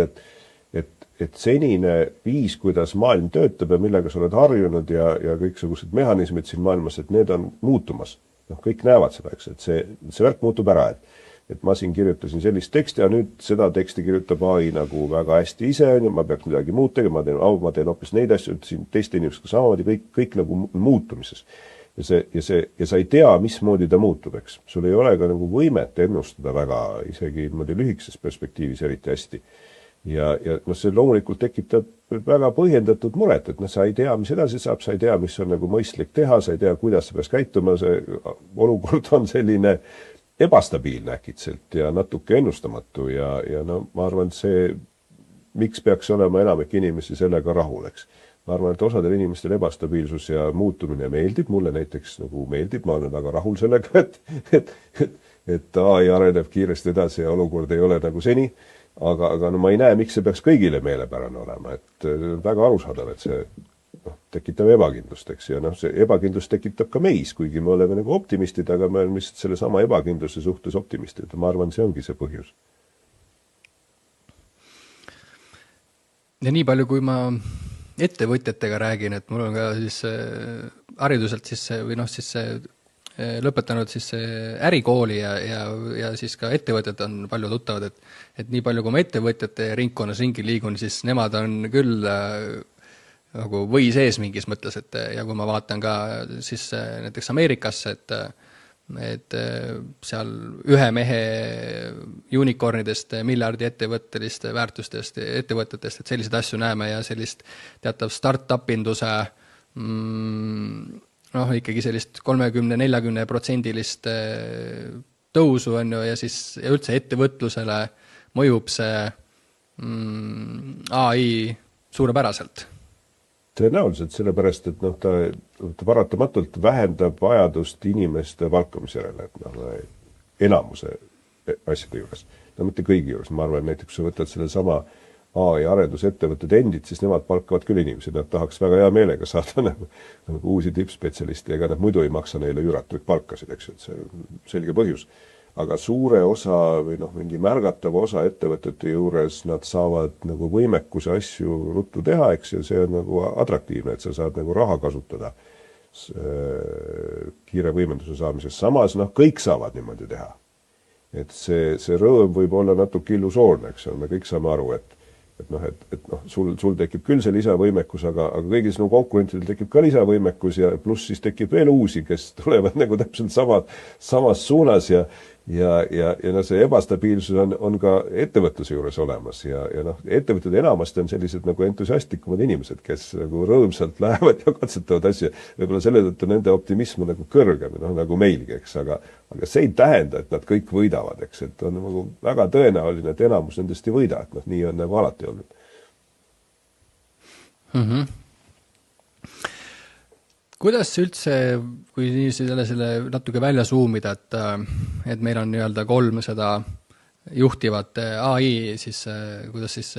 [SPEAKER 1] et senine viis, kuidas maailm töötab ja millega sa oled harjunud ja kõiksugused mehhanismid siin maailmas, et need on muutumas. Kõik näevad seda, eks, et see värk muutub ära, et ma siin kirjutasin sellist teksti ja nüüd seda teksti kirjutab AI nagu väga hästi ise, ma peaks midagi muud tegema, ma teen hoopis neid asju, et siin teiste inimesega samamoodi kõik nagu muutumises. Ja sa ei tea, mismoodi ta muutub, eks. Sul ei ole ka nagu võimet ennustada väga, isegi lühikeses perspektiivis eriti hästi. Ja see loomulikult tekitab väga põhjendatud muret, et sa ei tea, mis edasi saab, sa ei tea, mis on nagu mõistlik teha, sa ei tea, kuidas sa peaks käituma, see olukord on selline ebastabiilne äkitselt ja natuke ennustamatu ja ma arvan, et see, miks peaks olema enamik inimesi sellega rahul, eks. Ma arvan, et osadel inimestel ebastabiilsus ja muutumine meeldib, mulle näiteks nagu meeldib, ma olen väga rahul sellega, et AI areneb kiiresti edasi ja olukord ei ole nagu seni, aga ma ei näe, miks see peaks kõigile meelepärane olema, et väga arusaadav, et see tekitab ebakindlust, eks, ja see ebakindlust tekitab ka meis, kuigi me oleme nagu optimistid, aga me oleme lihtsalt selle sama ebakindluse suhtes optimistid. Ma arvan, see ongi see põhjus.
[SPEAKER 2] Ja nii palju, kui ma ettevõtjatega räägin, et mul on ka siis hariduselt siis või siis lõpetanud siis ärikooli ja siis ka ettevõtjad on palju tuttavad, et nii palju, kui ma ettevõtjate ringkonnas ringi liigun, siis nemad on küll nagu või sees mingis mõttes, et ja kui ma vaatan ka siis näiteks Ameerikasse, et et seal ühe mehe unicornidest, miljardi ettevõtteliste väärtustest, ettevõtetest, et selliseid asju näeme ja sellist teatav start-up-induse ikkagi sellist 30-40% tõusu on ju, ja siis ja üldse ettevõtlusele mõjub see AI suurepäraselt.
[SPEAKER 1] Tõenäoliselt, sellepärast, et ta paratamatult vähendab vajadust inimeste palkamise järele, et enamuse asjade juures. No mitte kõigi juures, ma arvan, näiteks sa võtad selle sama AI arendusettevõtted endid, siis nemad palkavad küll inimesi, nad tahaks väga hea meelega saada nagu uusi tippspetsialiste, ega nad muidu ei maksa neile üratuid palkasid, eks ju, et see on selge põhjus. Aga suure osa või mingi märgatava osa ettevõtete juures nad saavad nagu võimekuse asju ruttu teha, eks, ja see on nagu atraktiivne, et sa saad nagu raha kasutada kiire võimenduse saamises. Samas kõik saavad niimoodi teha. Et see rõõm võib olla natuke illusoorne, eks, me kõik saame aru, et sul tekib küll see lisavõimekus, aga kõigis konkurentidel tekib ka lisavõimekus ja pluss siis tekib veel uusi, kes tulevad nagu täpselt samas suunas ja see ebastabiilsus on ka ettevõtluse juures olemas ja ettevõtted enamasti on sellised nagu entusiastlikumad inimesed, kes nagu rõõmsalt lähevad ja katsetavad asju. Võib-olla selle tõttu nende optimism on nagu kõrgem, nagu meilgi, eks, aga see ei tähenda, et nad kõik võidavad, eks, et on nagu väga tõenäoline, et enamus nendest ei võida, et nii on nagu alati olnud.
[SPEAKER 2] Kuidas üldse, kui selle natuke välja zoomida, et meil on nii-öelda 3 seda juhtivat AI, siis kuidas siis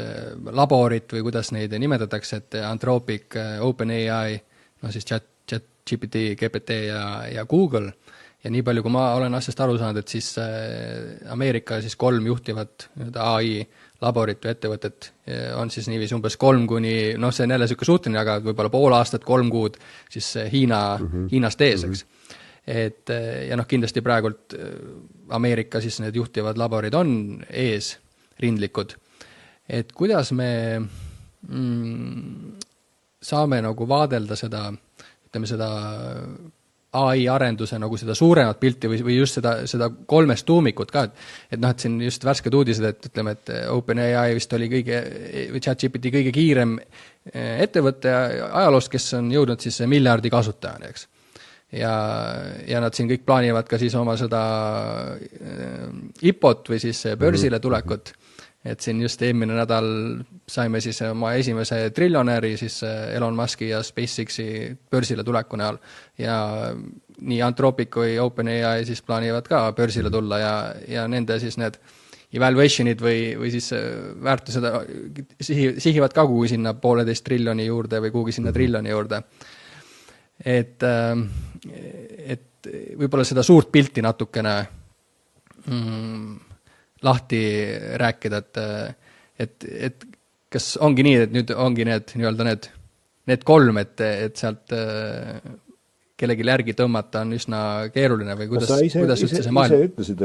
[SPEAKER 2] laborit või kuidas neid nimetatakse, et Anthropic, OpenAI, siis ChatGPT, GPT ja Google. Ja nii palju, kui ma olen asjast aru saanud, et siis Ameerika siis 3 juhtivat AI laborit või ettevõtet on siis niiviisi umbes 3 kuni, see on jälle selline suhteline, aga võib-olla pool aastat, 3 kuud siis Hiinast ees, eks. Et, ja kindlasti praegult Ameerika siis need juhtivad laborid on ees rindlikud. Et kuidas me saame nagu vaadelda seda, ütleme seda AI arenduse nagu seda suuremat pilti või just seda 3 tuumikut ka, et siin just värsked uudised, et ütleme, et OpenAI vist oli ChatGPT kõige kiirem ettevõtte ajaloost, kes on jõudnud siis miljardi kasutajani, eks. Ja nad siin kõik plaanivad ka siis oma seda IPO-t või siis börsile tulekut. Et siin just eelmine nädal saime siis oma esimese triljonäri siis Elon Muski ja SpaceXi börsile tuleku näol. Ja nii Anthropic kui OpenAI siis plaanivad ka börsile tulla ja nende siis need evaluationid või siis väärtused sihivad ka kuhugi sinna 1,5 triljoni juurde või kuhugi sinna triljoni juurde. Et võib-olla seda suurt pilti natukene lahti rääkida, et kas ongi nii, et nüüd ongi need nii-öelda need 3, et sealt kellegi järgi tõmmata on üsna keeruline või kuidas üldse see maailm?
[SPEAKER 1] Ise ütlesid,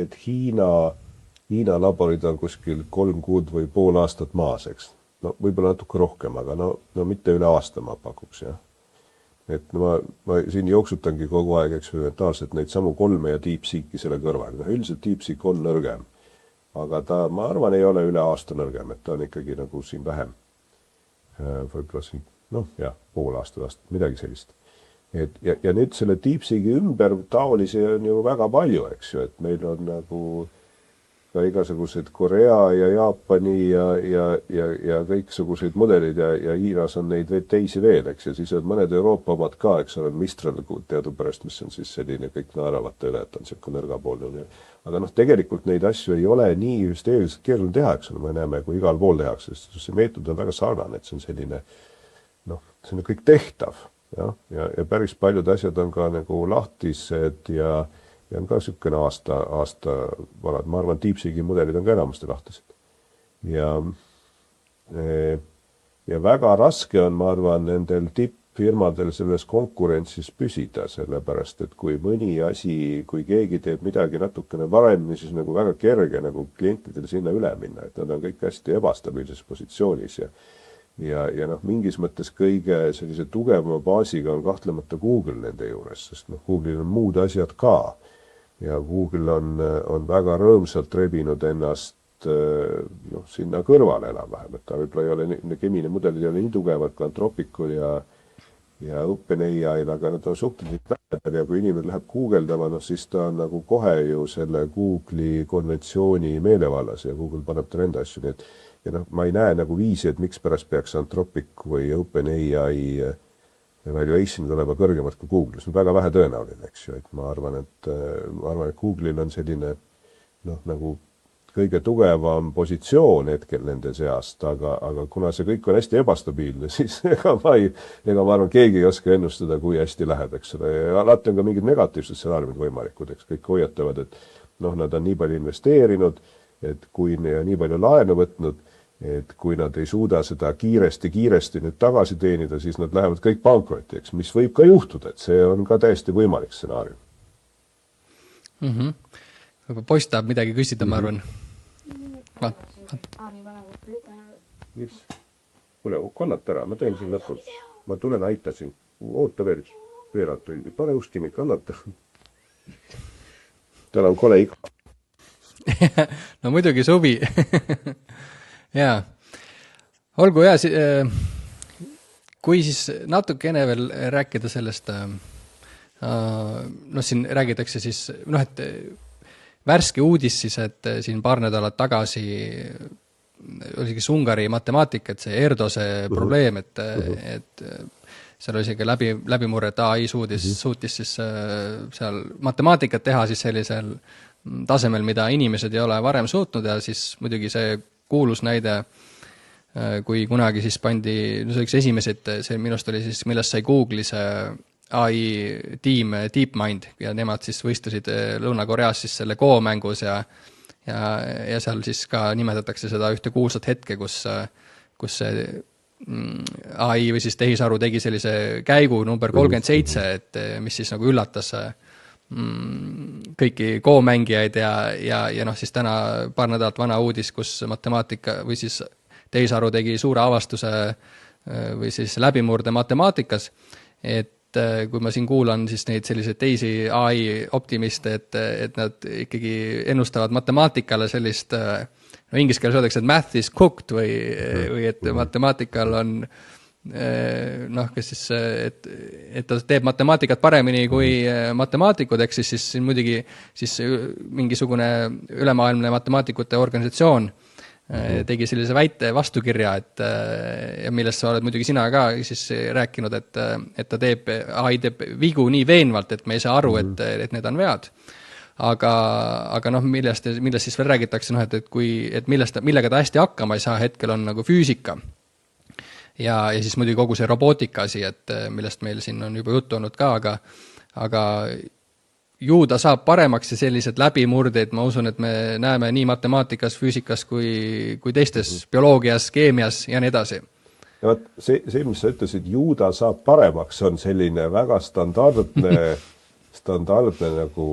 [SPEAKER 1] et Hiina laborid on kuskil 3 kuud või pool aastat maas, eks. Võib-olla natuke rohkem, aga mitte üle aasta ma pakuks, jah. Et ma siin jooksutangi kogu aeg eksperimentaalselt neid samu 3 ja DeepSeeki selle kõrval. Üldiselt DeepSeek on nõrgem, aga ta, ma arvan, ei ole üle aasta nõrgem, et ta on ikkagi nagu siin vähem. Võib-olla siin, pool aastat, midagi sellist. Ja nüüd selle DeepSeeki ümber taolisi on ju väga palju, eks ju, et meil on nagu ka igasugused Korea ja Jaapani ja kõiksuguseid mudelid ja Hiinas on neid teisi veel, eks, ja siis on mõned Euroopa omad ka, eks on Mistral teadupärast, mis on siis selline kõik naeravate üle, et on selline nõrgapoolne. Aga tegelikult neid asju ei ole nii hüsteeriliselt keeruline teha, eks me näeme, kui igal pool tehakse, sest see meetod on väga sarnane, et see on selline, see on kõik tehtav, ja päris paljud asjad on ka nagu lahtised ja on ka sükene aasta vanad. Ma arvan, DeepSeeki mudelid on ka enamasti lahtised. Ja väga raske on, ma arvan, nendel tippfirmadel selles konkurentsis püsida, sellepärast, et kui mõni asi, kui keegi teeb midagi natukene varemini, siis nagu väga kerge nagu klientidel sinna üle minna, et nad on kõik hästi ebastabiilses positsioonis ja noh, mingis mõttes kõige sellise tugevama baasiga on kahtlemata Google nende juures, sest noh, Google'il on muud asjad ka. Ja Google on väga rõõmsalt rebinud ennast noh, sinna kõrvale enam-vähem, et ta võib-olla ei ole, Gemini mudelid ei ole nii tugevad kui Anthropicul ja OpenAI-l, aga nad on suhteliselt lähedal ja kui inimene läheb guugeldama, noh siis ta on nagu kohe ju selle Google'i konventsiooni meelevallas ja Google paneb talle enda asju, nii et ja noh, ma ei näe nagu viisi, et miks pärast peaks Anthropic või OpenAI valuation'id olema kõrgemad kui Google. See on väga vähe tõenäoline, eks ju, et ma arvan, et Google'il on selline noh, nagu kõige tugevam positsioon hetkel nende seast, aga kuna see kõik on hästi ebastabiilne, siis ega ma arvan, keegi ei oska ennustada, kui hästi läheb, eks ole. Ja alati on ka mingid negatiivsed stsenaariumid võimalikud, eks kõik hoiatavad, et noh, nad on nii palju investeerinud, et kui nii palju laenu võtnud, et kui nad ei suuda seda kiiresti nüüd tagasi teenida, siis nad lähevad kõik pankrotti, eks, mis võib ka juhtuda, et see on ka täiesti võimalik stsenaarium.
[SPEAKER 2] Võib-olla poiss tahab midagi küsida, ma arvan.
[SPEAKER 1] Kuule, kannata ära, ma teen siin lõpus. Ma tulen aitasin. Oota veel tundi. Pane usk kinni, kannata. Tal on kole iga.
[SPEAKER 2] No muidugi suvi. Jaa. Olgu hea, kui siis natukene veel rääkida sellest, noh siin räägitakse siis, noh et värske uudis siis, et siin paar nädalat tagasi oli siis Ungari matemaatika, et see Erdose probleem, et seal oli isegi läbimurre, et AI suutis siis seal matemaatikat teha siis sellisel tasemel, mida inimesed ei ole varem suutnud ja siis muidugi see kuulus näide, kui kunagi siis pandi, no see üks esimesed, see minust oli siis, millest sai Google'i see AI tiim DeepMind ja nemad siis võistlesid Lõuna-Koreas siis selle Go-mängus ja seal siis ka nimetatakse seda ühte kuulsat hetke, kus see AI või siis tehisaru tegi sellise käigu number 37, et mis siis nagu üllatas kõiki Go-mängijaid ja noh siis täna paar nädalat vana uudis, kus matemaatika või siis tehisaru tegi suure avastuse või siis läbimurde matemaatikas, et kui ma siin kuulan siis neid selliseid teisi AI optimiste, et nad ikkagi ennustavad matemaatikale sellist, no inglise keeles öeldakse, et math is cooked või et matemaatikal on noh, kes siis, et ta teeb matemaatikat paremini kui matemaatikud, eks siis muidugi siis mingisugune ülemaailmne matemaatikute organisatsioon tegi sellise väite vastukirja, ja millest sa oled muidugi sina ka siis rääkinud, et ta AI teeb vigu nii veenvalt, et me ei saa aru, et need on vead. Aga noh, millest siis veel räägitakse, noh, et millega ta hästi hakkama ei saa hetkel on nagu füüsika. Ja siis muidugi kogu see robootika asi, et millest meil siin on juba juttu olnud ka, aga ju ta saab paremaks ja sellised läbimurdeid, ma usun, et me näeme nii matemaatikas, füüsikas kui teistes bioloogias, keemias ja nii edasi.
[SPEAKER 1] Ja vaat see, mis sa ütlesid, ju ta saab paremaks, on selline väga standardne nagu,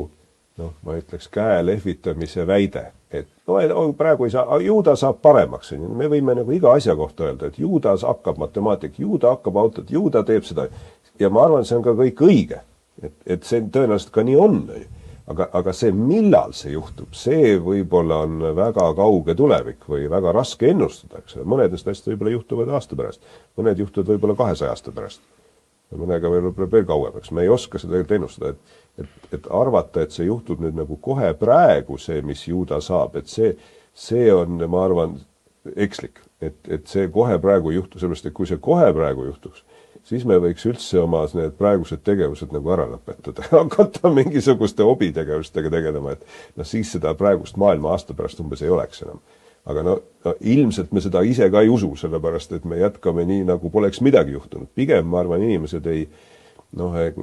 [SPEAKER 1] noh, ma ütleks käe lehvitamise väide. Et no, praegu ei saa, ju ta saab paremaks. Me võime nagu iga asja kohta öelda, et ju ta hakkab matemaatik, ju ta hakkab autot, ju ta teeb seda. Ja ma arvan, see on ka kõik õige. Et see tõenäoliselt ka nii on. Aga see, millal see juhtub, see võib-olla on väga kauge tulevik või väga raske ennustada. Mõnedest asjad võib-olla juhtuvad aasta pärast. Mõned juhtuvad võib-olla 200 aasta pärast. Mõnega võib-olla veel kauemaks. Me ei oska seda ennustada. Et arvata, et see juhtub nüüd nagu kohe praegu, see, mis ju ta saab, et see on, ma arvan, ekslik. Et see kohe praegu juhtus, sellepärast, et kui see kohe praegu juhtuks, siis me võiks üldse oma need praegused tegevused nagu ära lõpetada. Hakata mingisuguste hobitegevustega tegelema, et no siis seda praegust maailma aasta pärast umbes ei oleks enam. Aga no ilmselt me seda ise ka ei usu, sellepärast, et me jätkame nii, nagu poleks midagi juhtunud. Pigem, ma arvan, inimesed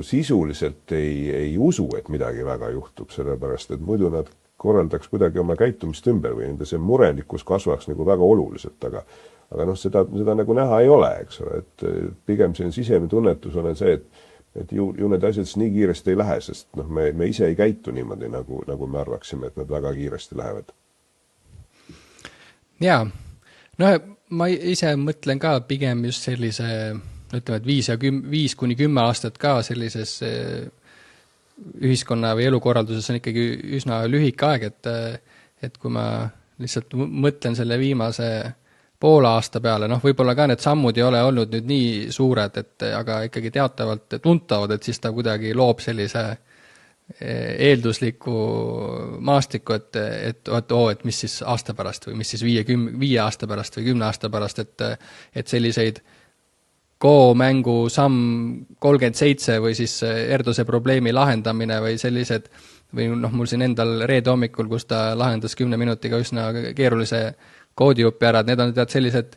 [SPEAKER 1] sisuliselt ei usu, et midagi väga juhtub, sellepärast, et muidu nad korraldaks kuidagi oma käitumist ümber või nende see murelikkus kasvaks nagu väga oluliselt, aga noh, seda nagu näha ei ole, eks ole, et pigem selline sisemine tunnetus on see, et ju need asjad nii kiiresti ei lähe, sest noh, me ise ei käitu niimoodi, nagu me arvaksime, et nad väga kiiresti lähevad.
[SPEAKER 2] Jaa, no ma ise mõtlen ka pigem just sellise, ütleme, et 5 kuni 10 aastat ka sellises ühiskonna või elukorralduses on ikkagi üsna lühike aeg, et kui ma lihtsalt mõtlen selle viimase poole aasta peale, võib-olla ka need sammud ei ole olnud nüüd nii suured, aga ikkagi teatavalt tuntavad, et siis ta kuidagi loob sellise eeldusliku maastiku, et mis siis aasta pärast või mis siis 5 aasta pärast või 10 aasta pärast, et selliseid Go-mängu samm 37 või siis Erdose probleemi lahendamine või sellised, või mul siin endal reede hommikul, kus ta lahendas 10 minutiga üsna keerulise koodijupi ära, et need on tead sellised,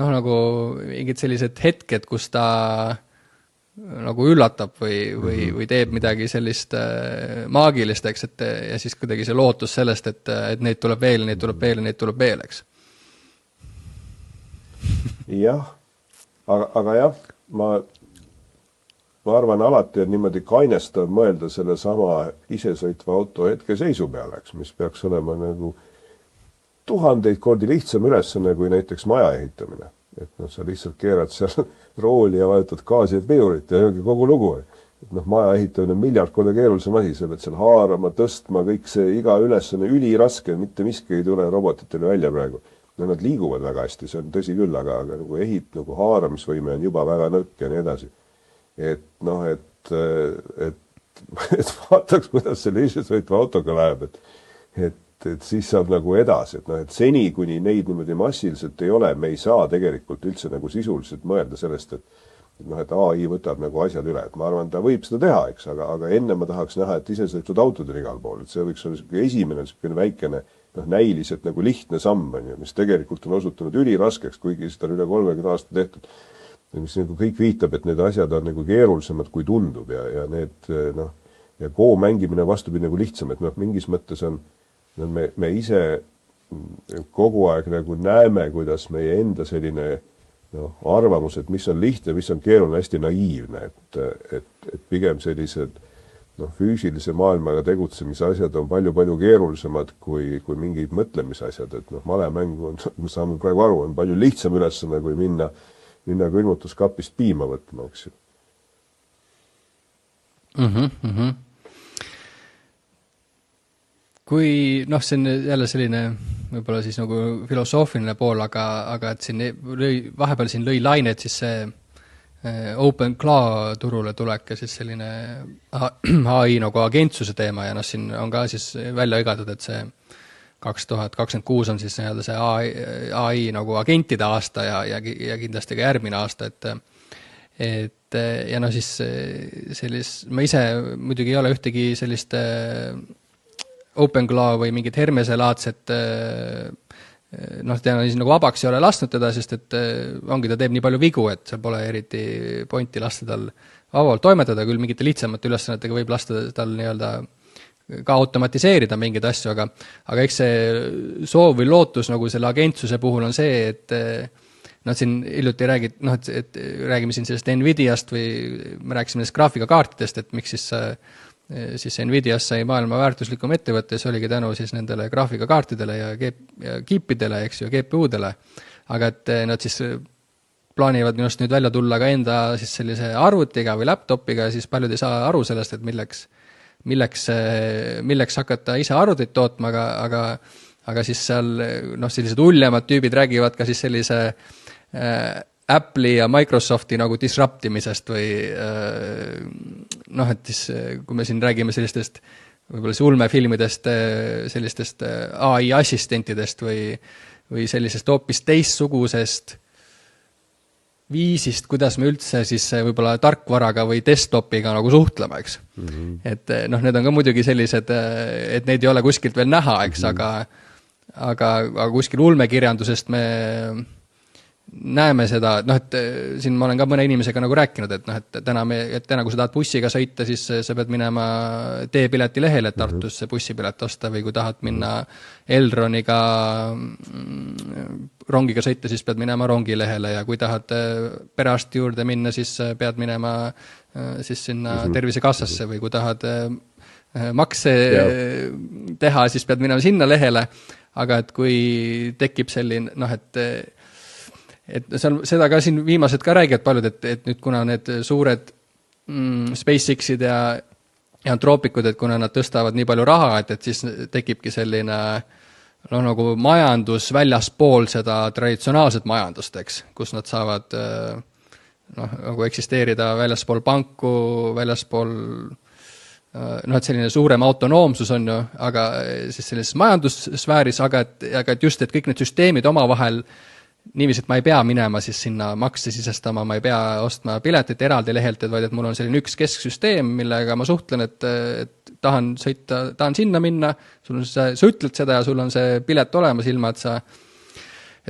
[SPEAKER 2] nagu mingid sellised hetked, kus ta nagu üllatab või teeb midagi sellist maagilist, eks, ja siis kuidagi see lootus sellest, et neid tuleb veel, neid tuleb veel ja neid tuleb veel, eks.
[SPEAKER 1] Jah, aga jah, ma arvan alati, et niimoodi kainestav mõelda selle sama isesõitva auto hetkeseisu peale, eks, mis peaks olema nagu 1000 kordi lihtsam ülesanne kui näiteks maja ehitamine. Et sa lihtsalt keerad seal rooli ja vajutad gaasi ja pidurit ja kogu lugu. Et maja ehitamine on miljard korda keerulisem asi, sa pead seal haarama, tõstma, kõik see iga ülesanne üliraske, mitte miski ei tule robotitele välja praegu. Nad liiguvad väga hästi, see on tõsi küll, aga nagu haaramisvõime on juba väga nõrk ja nii edasi. Et vaataks, kuidas selle isesõitva autoga läheb, et siis saab nagu edasi, et seni, kuni neid niimoodi massiliselt ei ole, me ei saa tegelikult üldse nagu sisuliselt mõelda sellest, et AI võtab nagu asjad üle, et ma arvan, ta võib seda teha, eks, aga enne ma tahaks näha, et isesõitvad autod on igal pool, et see võiks olla esimene väikene näiliselt nagu lihtne samm, mis tegelikult on osutunud üliraskeks, kuigi seda on üle 30 aasta tehtud, mis nagu kõik viitab, et need asjad on nagu keerulisemad, kui tundub ja need, ja Go mängimine vastupidi nagu lihtsam, et mingis mõttes on, me ise kogu aeg nagu näeme, kuidas meie enda selline arvamus, et mis on lihtne, mis on keeruline, hästi naiivne, et pigem sellised füüsilise maailmaga tegutsemise asjad on palju keerulisemad kui mingid mõtlemise asjad, et malemängu on, me saame praegu aru, on palju lihtsam ülesanne, kui minna külmutuskapist piima võtma, eks ju.
[SPEAKER 2] Kui, see on jälle selline võib-olla siis nagu filosoofiline pool, aga et siin vahepeal siin lõi lainet siis see OpenClaw turule tulek ja siis selline AI nagu agentsuse teema ja siin on ka siis välja õigatud, et see 2026 on siis see AI nagu agentide aasta ja kindlasti ka järgmine aasta, et ja siis ma ise muidugi ei ole ühtegi sellist OpenClaw või mingit Hermese-laadset ta nagu vabaks ei ole lasknud teda, sest et ongi, ta teeb nii palju vigu, et seal pole eriti pointi lasta tal vabalt toimetada, küll mingite lihtsamate ülesannetega võib lasta tal nii-öelda ka automatiseerida mingeid asju, aga eks see soov või lootus nagu selle agentsuse puhul on see, et siin hiljuti räägime siin sellest Nvidiast või me rääkisime nendest graafikakaartidest, et miks siis Nvidias sai maailma väärtuslikum ettevõte, see oligi tänu siis nendele graafikakaartidele ja kiipidele, eks ju, GPU-dele. Aga et nad siis plaanivad minust nüüd välja tulla ka enda siis sellise arvutiga või laptopiga ja siis paljud ei saa aru sellest, et milleks hakata ise arvutit tootma, aga siis seal sellised ullemad tüübid räägivad ka siis sellise Apple'i ja Microsofti nagu disruptimisest või et siis kui me siin räägime sellistest võib-olla ulmefilmidest, sellistest AI assistentidest või sellisest hoopis teistsugusest viisist, kuidas me üldse siis võib-olla tarkvaraga või desktopiga nagu suhtlema, eks. Et need on ka muidugi sellised, et neid ei ole kuskilt veel näha, eks, aga kuskil ulmekirjandusest me näeme seda, et siin ma olen ka mõne inimesega nagu rääkinud, et täna kui sa tahad bussiga sõita, siis sa pead minema teepileti lehele, et Tartusse bussipilet osta või kui tahad minna Elroniga rongiga sõita, siis pead minema rongilehele ja kui tahad perearsti juurde minna, siis pead minema siis sinna Tervisekassasse või kui tahad makse teha, siis pead minema sinna lehele, aga et kui tekib selline, et et seda ka siin viimased ka räägivad paljud, et nüüd kuna need suured SpaceX-id ja antroopikud, et kuna nad tõstavad nii palju raha, et siis tekibki selline nagu majandus väljaspool seda traditsionaalset majandust, eks, kus nad saavad nagu eksisteerida väljaspool panku, väljaspool et selline suurem autonoomsus on ju, aga siis sellises majandussfääris, aga et just, et kõik need süsteemid omavahel niiviisi, et ma ei pea minema siis sinna makse sisestama, ma ei pea ostma piletit eraldi lehelt, vaid et mul on selline üks kesksüsteem, millega ma suhtlen, et tahan sõita, tahan sinna minna, sa ütled seda ja sul on see pilet olemas, ilma et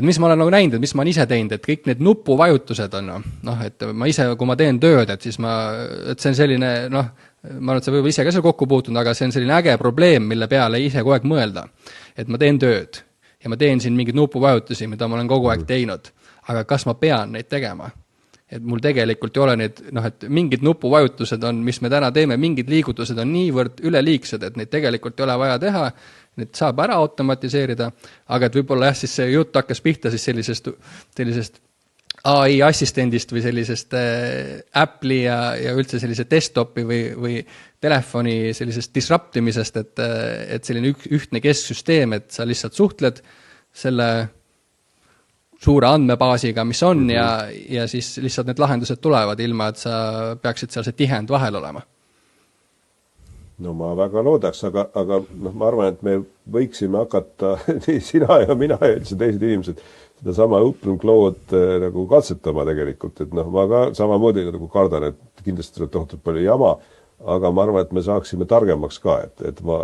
[SPEAKER 2] et mis ma olen nagu näinud, et mis ma olen ise teinud, et kõik need nupuvajutused on, et ma ise, kui ma teen tööd, et siis et see on selline, ma arvan, et sa võib-olla ise ka seal kokku puutunud, aga see on selline äge probleem, mille peale ise kogu aeg mõelda. Et ma teen tööd ja ma teen siin mingeid nupuvajutusi, mida ma olen kogu aeg teinud, aga kas ma pean neid tegema? Et mul tegelikult ei ole neid, et mingid nupuvajutused on, mis me täna teeme, mingid liigutused on niivõrd üleliigsed, et neid tegelikult ei ole vaja teha, need saab ära automatiseerida, aga et võib-olla siis see jutt hakkas pihta siis sellisest AI assistendist või sellisest Apple'i ja üldse sellise desktopi või telefoni sellisest disruptimisest, et selline ühtne kesksüsteem, et sa lihtsalt suhtled selle suure andmebaasiga, mis on ja siis lihtsalt need lahendused tulevad ilma, et sa peaksid seal see tihend vahel olema.
[SPEAKER 1] No ma väga loodaks, aga ma arvan, et me võiksime hakata nii sina ja mina ja üldse teised inimesed seda sama Open Cloud nagu katsetama tegelikult, et ma ka samamoodi nagu kardan, et kindlasti tuleb tohutult palju jama, aga ma arvan, et me saaksime targemaks ka, et ma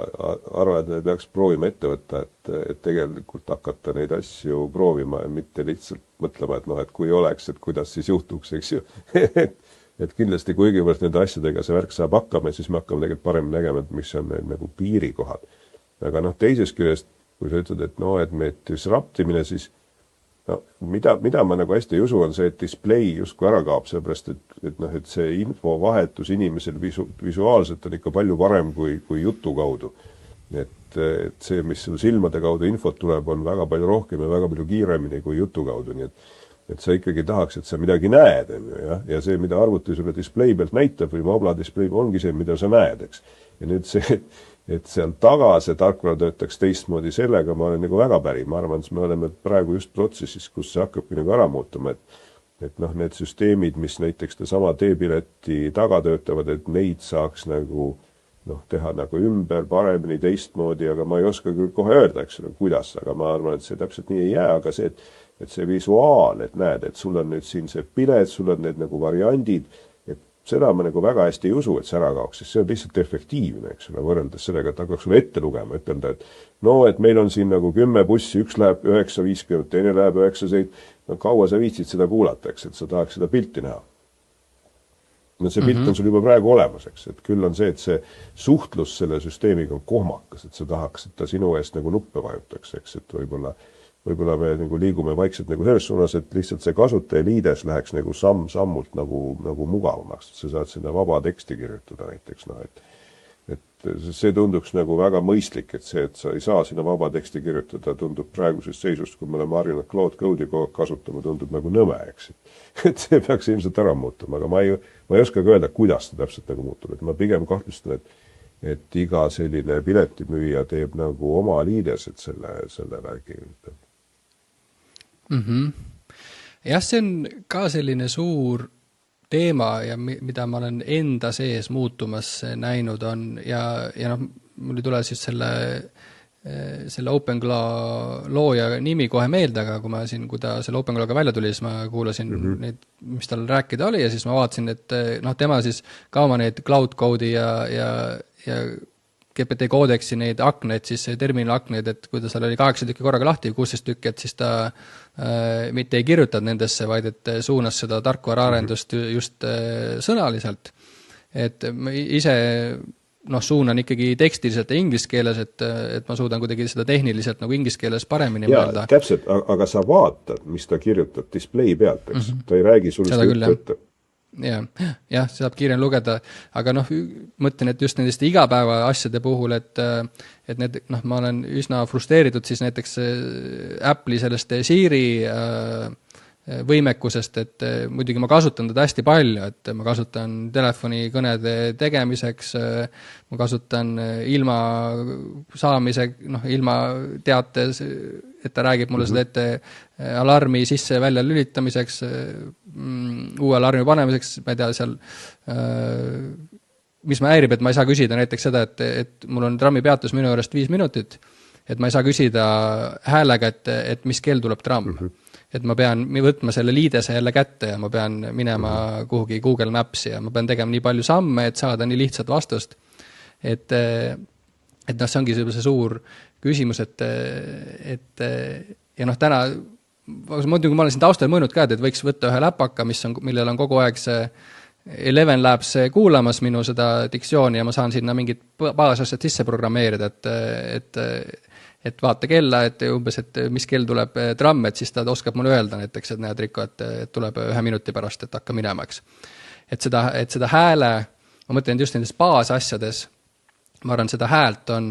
[SPEAKER 1] arvan, et me peaks proovima ette võtta, et tegelikult hakata neid asju proovima ja mitte lihtsalt mõtlema, et kui oleks, et kuidas siis juhtuks, eks ju. et kindlasti kuigivõrd nende asjadega see värk saab hakkama, siis me hakkame tegelikult paremini nägema, et mis on need nagu piirikohad. Aga teisest küljest, kui sa ütled, et me disruptimine, siis mida ma nagu hästi ei usu, on see, et display justkui ära kaob, seepärast, et see infovahetus inimesel visuaalselt on ikka palju parem kui jutu kaudu. Et see, mis silmade kaudu infot tuleb, on väga palju rohkem ja väga palju kiiremini kui jutu kaudu, nii et sa ikkagi tahaks, et sa midagi näed, ja see, mida arvuti sulle display pealt näitab või mobla display ongi see, mida sa näed, eks. Ja nüüd see, et seal taga see tarkvara töötaks teistmoodi, sellega ma olen nagu väga päri. Ma arvan, et me oleme praegu just protsessis, kus see hakkabki nagu ära muutuma, et need süsteemid, mis näiteks sama teepileti taga töötavad, et neid saaks nagu teha nagu ümber, paremini, teistmoodi, aga ma ei oska küll kohe öelda, eks, kuidas, aga ma arvan, et see täpselt nii ei jää, aga see, et see visuaal, et näed, et sul on nüüd siin see pilet, sul on need nagu variandid, et seda ma nagu väga hästi ei usu, et see ära kaoks, sest see on lihtsalt efektiivne, eks ole, võrreldes sellega, et hakkaks sulle ette lugema, ütelda, et meil on siin nagu 10 bussi, üks läheb 9.50, teine läheb 9.7, kaua sa viitsid seda kuulata, eks, et sa tahaks seda pilti näha. See pilt on sul juba praegu olemas, eks, et küll on see, et see suhtlus selle süsteemiga on kohmakas, et sa tahaks, et ta sinu eest nagu nuppe vajutaks, eks, et võib-olla me nagu liigume vaikselt nagu selles suunas, et lihtsalt see kasutaja liides läheks nagu sammult nagu mugavamaks, et sa saad sinna vaba teksti kirjutada näiteks, et see tunduks nagu väga mõistlik, et see, et sa ei saa sinna vaba teksti kirjutada, tundub praegusest seisust, kui me oleme harjunud Cloud Code'i kasutama, tundub nagu nõme, eks. Et see peaks ilmselt ära muutuma, aga ma ei oska ka öelda, kuidas ta täpselt nagu muutub, et ma pigem kahtlustan, et iga selline piletimüüja teeb nagu oma liidesed selle värgi.
[SPEAKER 2] Jah, see on ka selline suur teema ja mida ma olen enda sees muutumas näinud on ja mul ei tule siis selle OpenGlaw looja nimi kohe meelde, aga kui ta selle OpenGlawga välja tuli, siis ma kuulasin neid, mis tal rääkida oli ja siis ma vaatasin, et tema siis ka oma neid Cloud Code'i ja GPT koodeksi neid akneid, siis terminal akneid, et kui ta seal oli 8 tükki korraga lahti, 16 tükki, et siis ta mitte ei kirjutanud nendesse, vaid et suunas seda tarkvara arendust just sõnaliselt. Et ma ise suunan ikkagi tekstiliselt ja inglise keeles, et ma suudan kuidagi seda tehniliselt nagu inglise keeles paremini mõelda.
[SPEAKER 1] Täpselt, aga sa vaatad, mis ta kirjutab display pealt, eks? Ta ei räägi sul seda juttu.
[SPEAKER 2] Jah, saab kiirem lugeda, aga mõtlen, et just nendest igapäeva asjade puhul, et need, ma olen üsna frustreeritud siis näiteks Apple'i sellest Siri võimekusest, et muidugi ma kasutan teda hästi palju, et ma kasutan telefonikõnede tegemiseks, ma kasutan ilma teates, et ta räägib mulle seda ette alarmi sisse ja välja lülitamiseks, uue alarmi panemiseks, ma ei tea, seal mis ma häirib, et ma ei saa küsida näiteks seda, et mul on trammi peatus minu juurest 5 minutit, et ma ei saa küsida häälega, et mis kell tuleb tramm. Et ma pean võtma selle liidese jälle kätte ja ma pean minema kuhugi Google Mapsi ja ma pean tegema nii palju samme, et saada nii lihtsat vastust. Et see ongi see suur küsimus, et ja täna, muidugi ma olen siin taustal mõelnud ka, et võiks võtta ühe läpaka, millel on kogu aeg see Eleven Labs kuulamas minu seda diktsiooni ja ma saan sinna mingid baasasjad sisse programmeerida, et vaata kella, et umbes, et mis kell tuleb tramm, et siis ta oskab mulle öelda näiteks, et näed Rikko, et tuleb 1 minuti pärast, et hakka minema, eks. Et seda hääle, ma mõtlen just nendes baasasjades, ma arvan, seda häält on,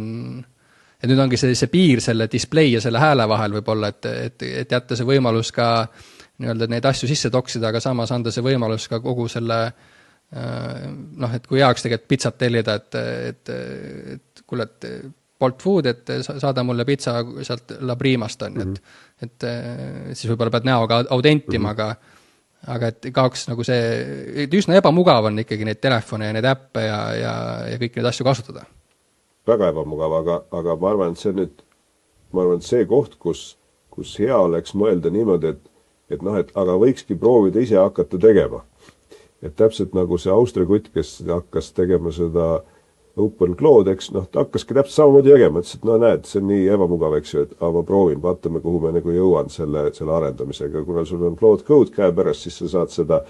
[SPEAKER 2] et nüüd ongi see piir selle display ja selle hääle vahel võib-olla, et jätta see võimalus ka nii-öelda neid asju sisse toksida, aga samas anda see võimalus ka kogu selle, et kui heaks tegelikult pizzat tellida, et kuule, et Bolt Food, et saada mulle pizza sealt La Primast on, et siis võib-olla pead näoga audentima, aga et kaoks nagu see, et üsna ebamugav on ikkagi neid telefone ja neid äppe ja kõik neid asju kasutada.
[SPEAKER 1] Väga ebamugav, aga ma arvan, et see koht, kus hea oleks mõelda niimoodi, et aga võikski proovida ise hakata tegema. Et täpselt nagu see Austria kutt, kes hakkas tegema seda OpenCloud, eks, ta hakkaski täpselt samamoodi tegema, et näed, see on nii ebamugav, eks ju, et ma proovin, vaatame, kuhu me nagu jõuan selle arendamisega. Kuna sul on Cloud Code käe pärast, siis sa saad seda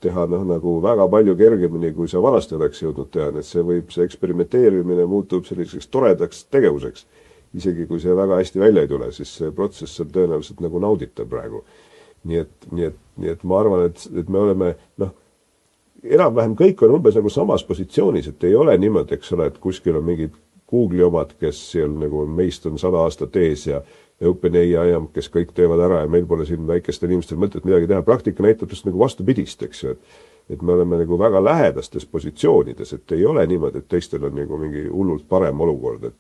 [SPEAKER 1] teha nagu väga palju kergemini, kui sa vanasti oleks jõudnud teha. Et see eksperimenteerimine muutub selliseks toredaks tegevuseks. Isegi kui see väga hästi välja ei tule, siis see protsess on tõenäoliselt nagu nauditav praegu. Nii et ma arvan, et me oleme, enam-vähem kõik on umbes nagu samas positsioonis, et ei ole niimoodi, eks ole, et kuskil on mingid Google'i omad, kes seal nagu meist on 100 aastat ees ja OpenAI, kes kõik teevad ära ja meil pole siin väikestel inimestel mõtet midagi teha. Praktika näitab just nagu vastupidist, eks ju, et me oleme nagu väga lähedastes positsioonides, et ei ole niimoodi, et teistel on nagu mingi hullult parem olukord,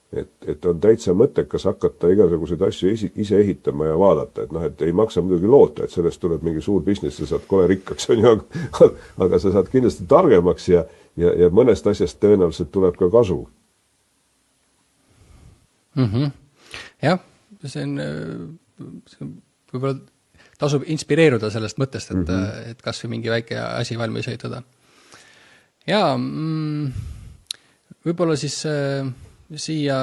[SPEAKER 1] et on täitsa mõttekas hakata igasuguseid asju ise ehitama ja vaadata, et ei maksa muidugi loota, et sellest tuleb mingi suur business, sa saad kole rikkaks, aga sa saad kindlasti targemaks ja mõnest asjast tõenäoliselt tuleb ka kasu.
[SPEAKER 2] Jah, see on võib-olla tasub inspireeruda sellest mõttest, et kas või mingi väike asi valmis ehitada. Ja võib-olla siis siia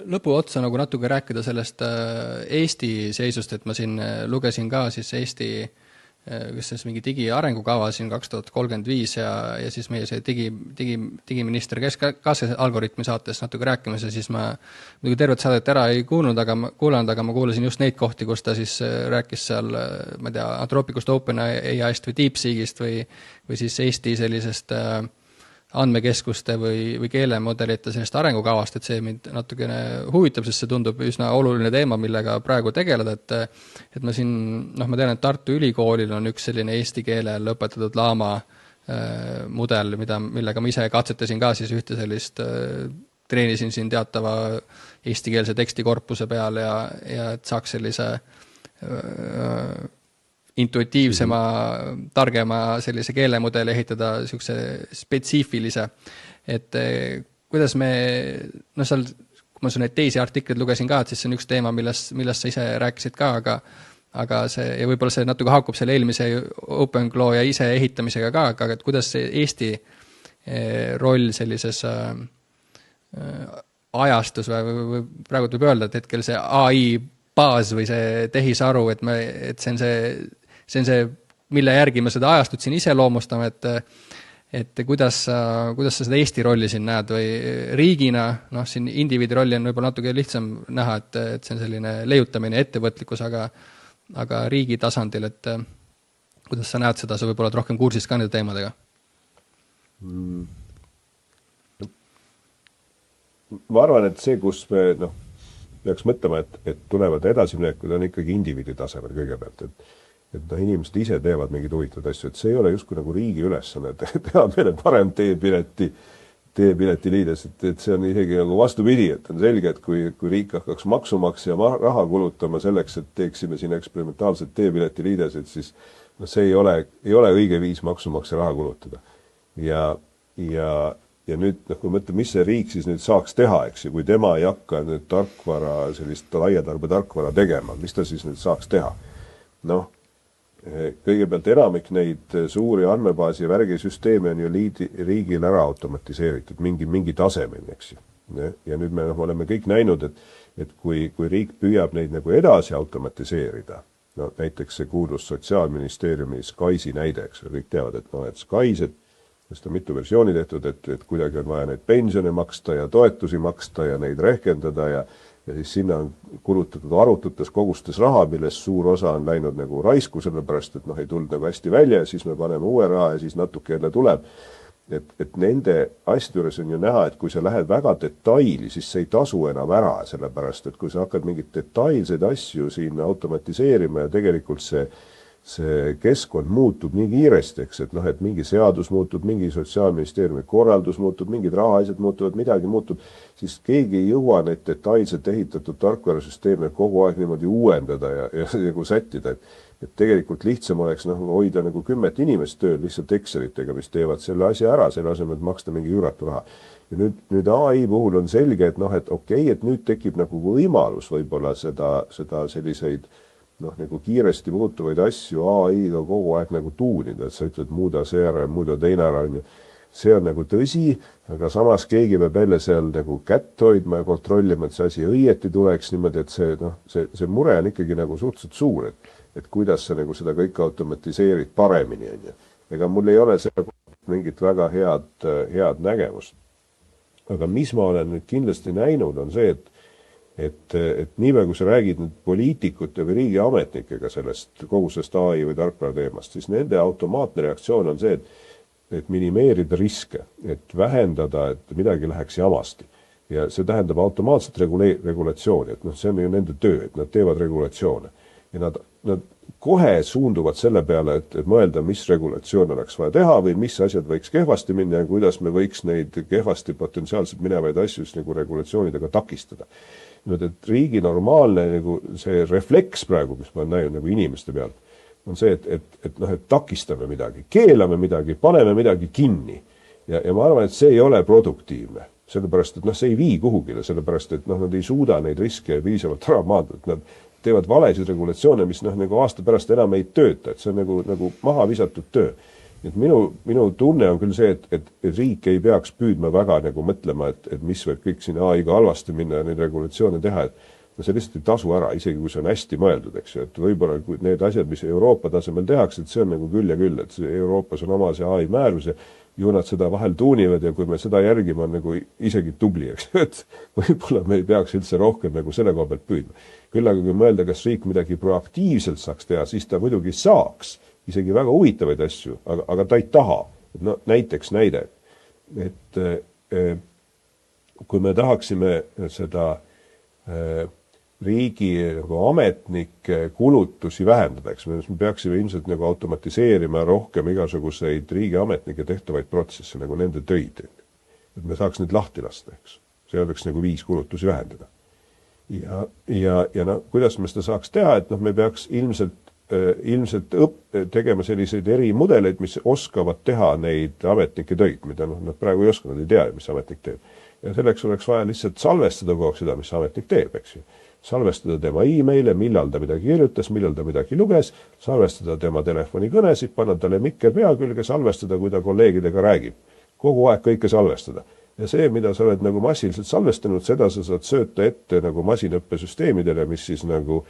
[SPEAKER 2] lõpu otsa nagu natuke rääkida sellest Eesti seisust, et ma siin lugesin ka siis Eesti kes siis mingi digiarengukava siin 2035 ja siis meie see digiminister, kes ka see algoritmi saates natuke rääkimas ja siis ma muidugi tervet saadet ära ei kuulanud, aga ma kuulasin just neid kohti, kus ta siis rääkis seal, ma ei tea, Anthropicust, OpenAI'st või DeepSeek'ist või siis Eesti sellisest andmekeskuste või keelemodelite sellest arengukavast, et see mind natukene huvitab, sest see tundub üsna oluline teema, millega praegu tegeleda, et ma siin, ma tean, et Tartu Ülikoolil on üks selline eesti keelel õpetatud Llama mudel, millega ma ise katsetasin ka siis ühte sellist, treenisin siin teatava eestikeelse tekstikorpuse peal ja et saaks sellise intuitiivsema, targema sellise keelemudeli ehitada niisuguse spetsiifilise, et kuidas me, seal, kui ma neid teisi artikleid lugesin ka, et siis see on üks teema, millest sa ise rääkisid ka, aga see, ja võib-olla see natuke haakub selle eelmise OpenClaw ja ise ehitamisega ka, aga et kuidas see Eesti roll sellises ajastus või praegu võib öelda, et hetkel see AI baas või see tehisaru, et see on see, mille järgi me seda ajastut siin ise loomustame, et kuidas sa seda Eesti rolli siin näed või riigina, siin indiviidi rolli on võib-olla natuke lihtsam näha, et see on selline leiutamine, ettevõtlikkus, aga riigi tasandil, et kuidas sa näed seda, sa võib-olla rohkem kursis ka nende teemadega?
[SPEAKER 1] Ma arvan, et see, kus me peaks mõtlema, et tulevad edasiminekud, on ikkagi indiviidi tasemel kõigepealt, et noh, inimesed ise teevad mingeid huvitavaid asju, et see ei ole justkui nagu riigi ülesanne teha meile parem teepiletiliides, et see on isegi nagu vastupidi, et on selge, et kui riik hakkaks maksumaksja raha kulutama selleks, et teeksime siin eksperimentaalsed teepiletiliidesed, siis no see ei ole õige viis maksumaksja raha kulutada. Ja nüüd, kui mõtleme, mis see riik siis nüüd saaks teha, eks ju, kui tema ei hakka nüüd tarkvara, sellist laiatarbe tarkvara tegema, mis ta siis nüüd saaks teha? Noh, kõigepealt enamik neid suuri andmebaasi ja värgisüsteeme on ju riigil ära automatiseeritud mingi tasemeni, eks ju. Ja nüüd me oleme kõik näinud, et kui riik püüab neid nagu edasi automatiseerida, no näiteks see kuulus Sotsiaalministeeriumi SKAIS-i näide, eks ju, kõik teavad, et SKAIS, sest on mitu versiooni tehtud, et kuidagi on vaja neid pensione maksta ja toetusi maksta ja neid rehkendada ja siis sinna on kulutatud arututes kogustes raha, millest suur osa on läinud nagu raisku, sellepärast, et ei tulnud nagu hästi välja ja siis me paneme uue raha ja siis natuke jälle tuleb. Et nende asjade juures on ju näha, et kui sa lähed väga detaili, siis see ei tasu enam ära, sellepärast, et kui sa hakkad mingit detailseid asju siin automatiseerima ja tegelikult see keskkond muutub nii kiiresti, eks, et et mingi seadus muutub, mingi Sotsiaalministeeriumi korraldus muutub, mingid rahaasjad muutuvad, midagi muutub, siis keegi ei jõua neid detailselt ehitatud tarkvarasüsteeme kogu aeg niimoodi uuendada ja nagu sättida, et tegelikult lihtsam oleks hoida nagu 10 inimest tööl lihtsalt Excelitega, mis teevad selle asja ära, selle asemel, et maksta mingi üüratu raha. Ja nüüd AI puhul on selge, et okei, et nüüd tekib nagu võimalus võib-olla seda selliseid nagu kiiresti muutuvaid asju AI-ga kogu aeg nagu tuunida, et sa ütled, muuda see ära ja muuda teine ära. See on nagu tõsi, aga samas keegi peab jälle seal nagu kätt hoidma ja kontrollima, et see asi õieti tuleks niimoodi, et see mure on ikkagi nagu suhteliselt suur, et kuidas sa nagu seda kõike automatiseerid paremini. Ega mul ei ole seda mingit väga head nägemust. Aga mis ma olen nüüd kindlasti näinud, on see, et niipea, kui sa räägid nüüd poliitikute või riigiametnikega kogu sellest AI või tarkvara teemast, siis nende automaatne reaktsioon on see, et minimeerida riske, et vähendada, et midagi läheks jamasti. Ja see tähendab automaatset regulatsiooni, et see on ju nende töö, et nad teevad regulatsioone. Ja nad kohe suunduvad selle peale, et mõelda, mis regulatsioon oleks vaja teha või mis asjad võiks kehvasti minna ja kuidas me võiks neid kehvasti potentsiaalselt minevaid asju nagu regulatsioonidega takistada. Et riigi normaalne nagu see refleks praegu, mis ma olen näinud nagu inimeste pealt, on see, et takistame midagi, keelame midagi, paneme midagi kinni. Ja ma arvan, et see ei ole produktiivne. Sellepärast, et see ei vii kuhugile, sellepärast, et nad ei suuda neid riske piisavalt ära maandada. Nad teevad valesid regulatsioone, mis nagu aasta pärast enam ei tööta, et see on nagu maha visatud töö. Et minu tunne on küll see, et riik ei peaks püüdma väga nagu mõtlema, et mis võib kõik siin AI-ga halvasti minna ja neid regulatsioone teha, et see lihtsalt ei tasu ära, isegi kui see on hästi mõeldud, eks ju, et võib-olla need asjad, mis Euroopa tasemel tehakse, et see on nagu küll ja küll, et Euroopas on oma see AI määrus ja ju nad seda vahel tuunivad ja kui me seda järgime, on nagu isegi tubli, eks ju, et võib-olla me ei peaks üldse rohkem nagu selle koha pealt püüdma. Küll aga kui mõelda, kas riik midagi proaktiivselt saaks teha, siis ta muidugi saaks isegi väga huvitavaid asju, aga ta ei taha. Näiteks näide, et kui me tahaksime seda riigi nagu ametnike kulutusi vähendada, eks me peaksime ilmselt nagu automatiseerima rohkem igasuguseid riigiametnike tehtavaid protsesse, nagu nende töid. Et me saaks nüüd lahti lasta, eks. See oleks nagu viis kulutusi vähendada. Ja kuidas me seda saaks teha, et me peaks ilmselt tegema selliseid eri mudeleid, mis oskavad teha neid ametnike töid, mida nad praegu ei oska, nad ei tea, mis ametnik teeb. Ja selleks oleks vaja lihtsalt salvestada kogu seda, mis ametnik teeb, eks ju. Salvestada tema e-maile, millal ta midagi kirjutas, millal ta midagi luges, salvestada tema telefonikõnesid, panna talle mikker pea külge, salvestada, kui ta kolleegidega räägib. Kogu aeg kõike salvestada. Ja see, mida sa oled nagu massiliselt salvestanud, seda sa saad sööta ette nagu masinõppesüsteemidele, mis siis nagu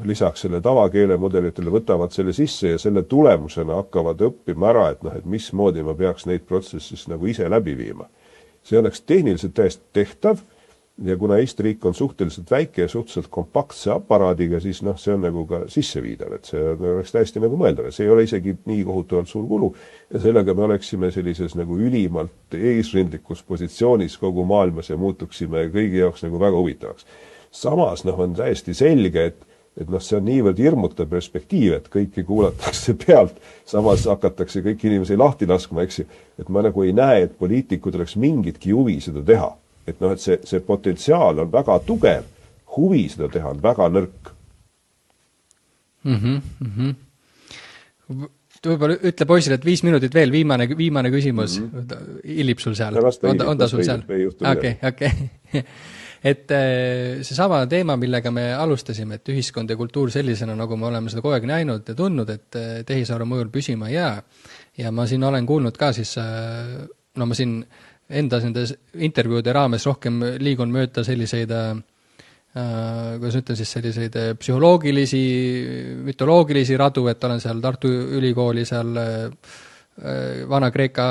[SPEAKER 1] lisaks selle tavakeele mudelitele võtavad selle sisse ja selle tulemusena hakkavad õppima ära, et mismoodi ma peaks neid protsessis nagu ise läbi viima. See oleks tehniliselt täiesti tehtav ja kuna Eesti riik on suhteliselt väike ja suhteliselt kompaktse aparaadiga, siis see on nagu ka sisseviidav, et see oleks täiesti nagu mõeldav. See ei ole isegi nii kohutavalt suur kulu ja sellega me oleksime sellises nagu ülimalt eesrindlikus positsioonis kogu maailmas ja muutuksime kõigi jaoks nagu väga huvitavaks. Samas on täiesti selge, et noh, see on niivõrd hirmutav perspektiiv, et kõiki kuulatakse pealt, samas hakatakse kõiki inimesi lahti laskma, eks ju, et ma nagu ei näe, et poliitikud oleks mingitki huvi seda teha. Et noh, et see potentsiaal on väga tugev, huvi seda teha on väga nõrk.
[SPEAKER 2] Võib-olla ütle poisile, et 5 minutit veel, viimane küsimus. Ilib sul seal? On ta sul seal? Okei. Et see sama teema, millega me alustasime, et ühiskond ja kultuur sellisena, nagu me oleme seda kogu aeg näinud ja tundnud, et tehisaru mõjul püsima ei jää. Ja ma siin olen kuulnud ka siis, ma siin enda nendes intervjuude raames rohkem liigun mööda selliseid, kuidas ütlen siis, selliseid psühholoogilisi, mütoloogilisi radu, et olen seal Tartu Ülikooli seal Vana-Kreeka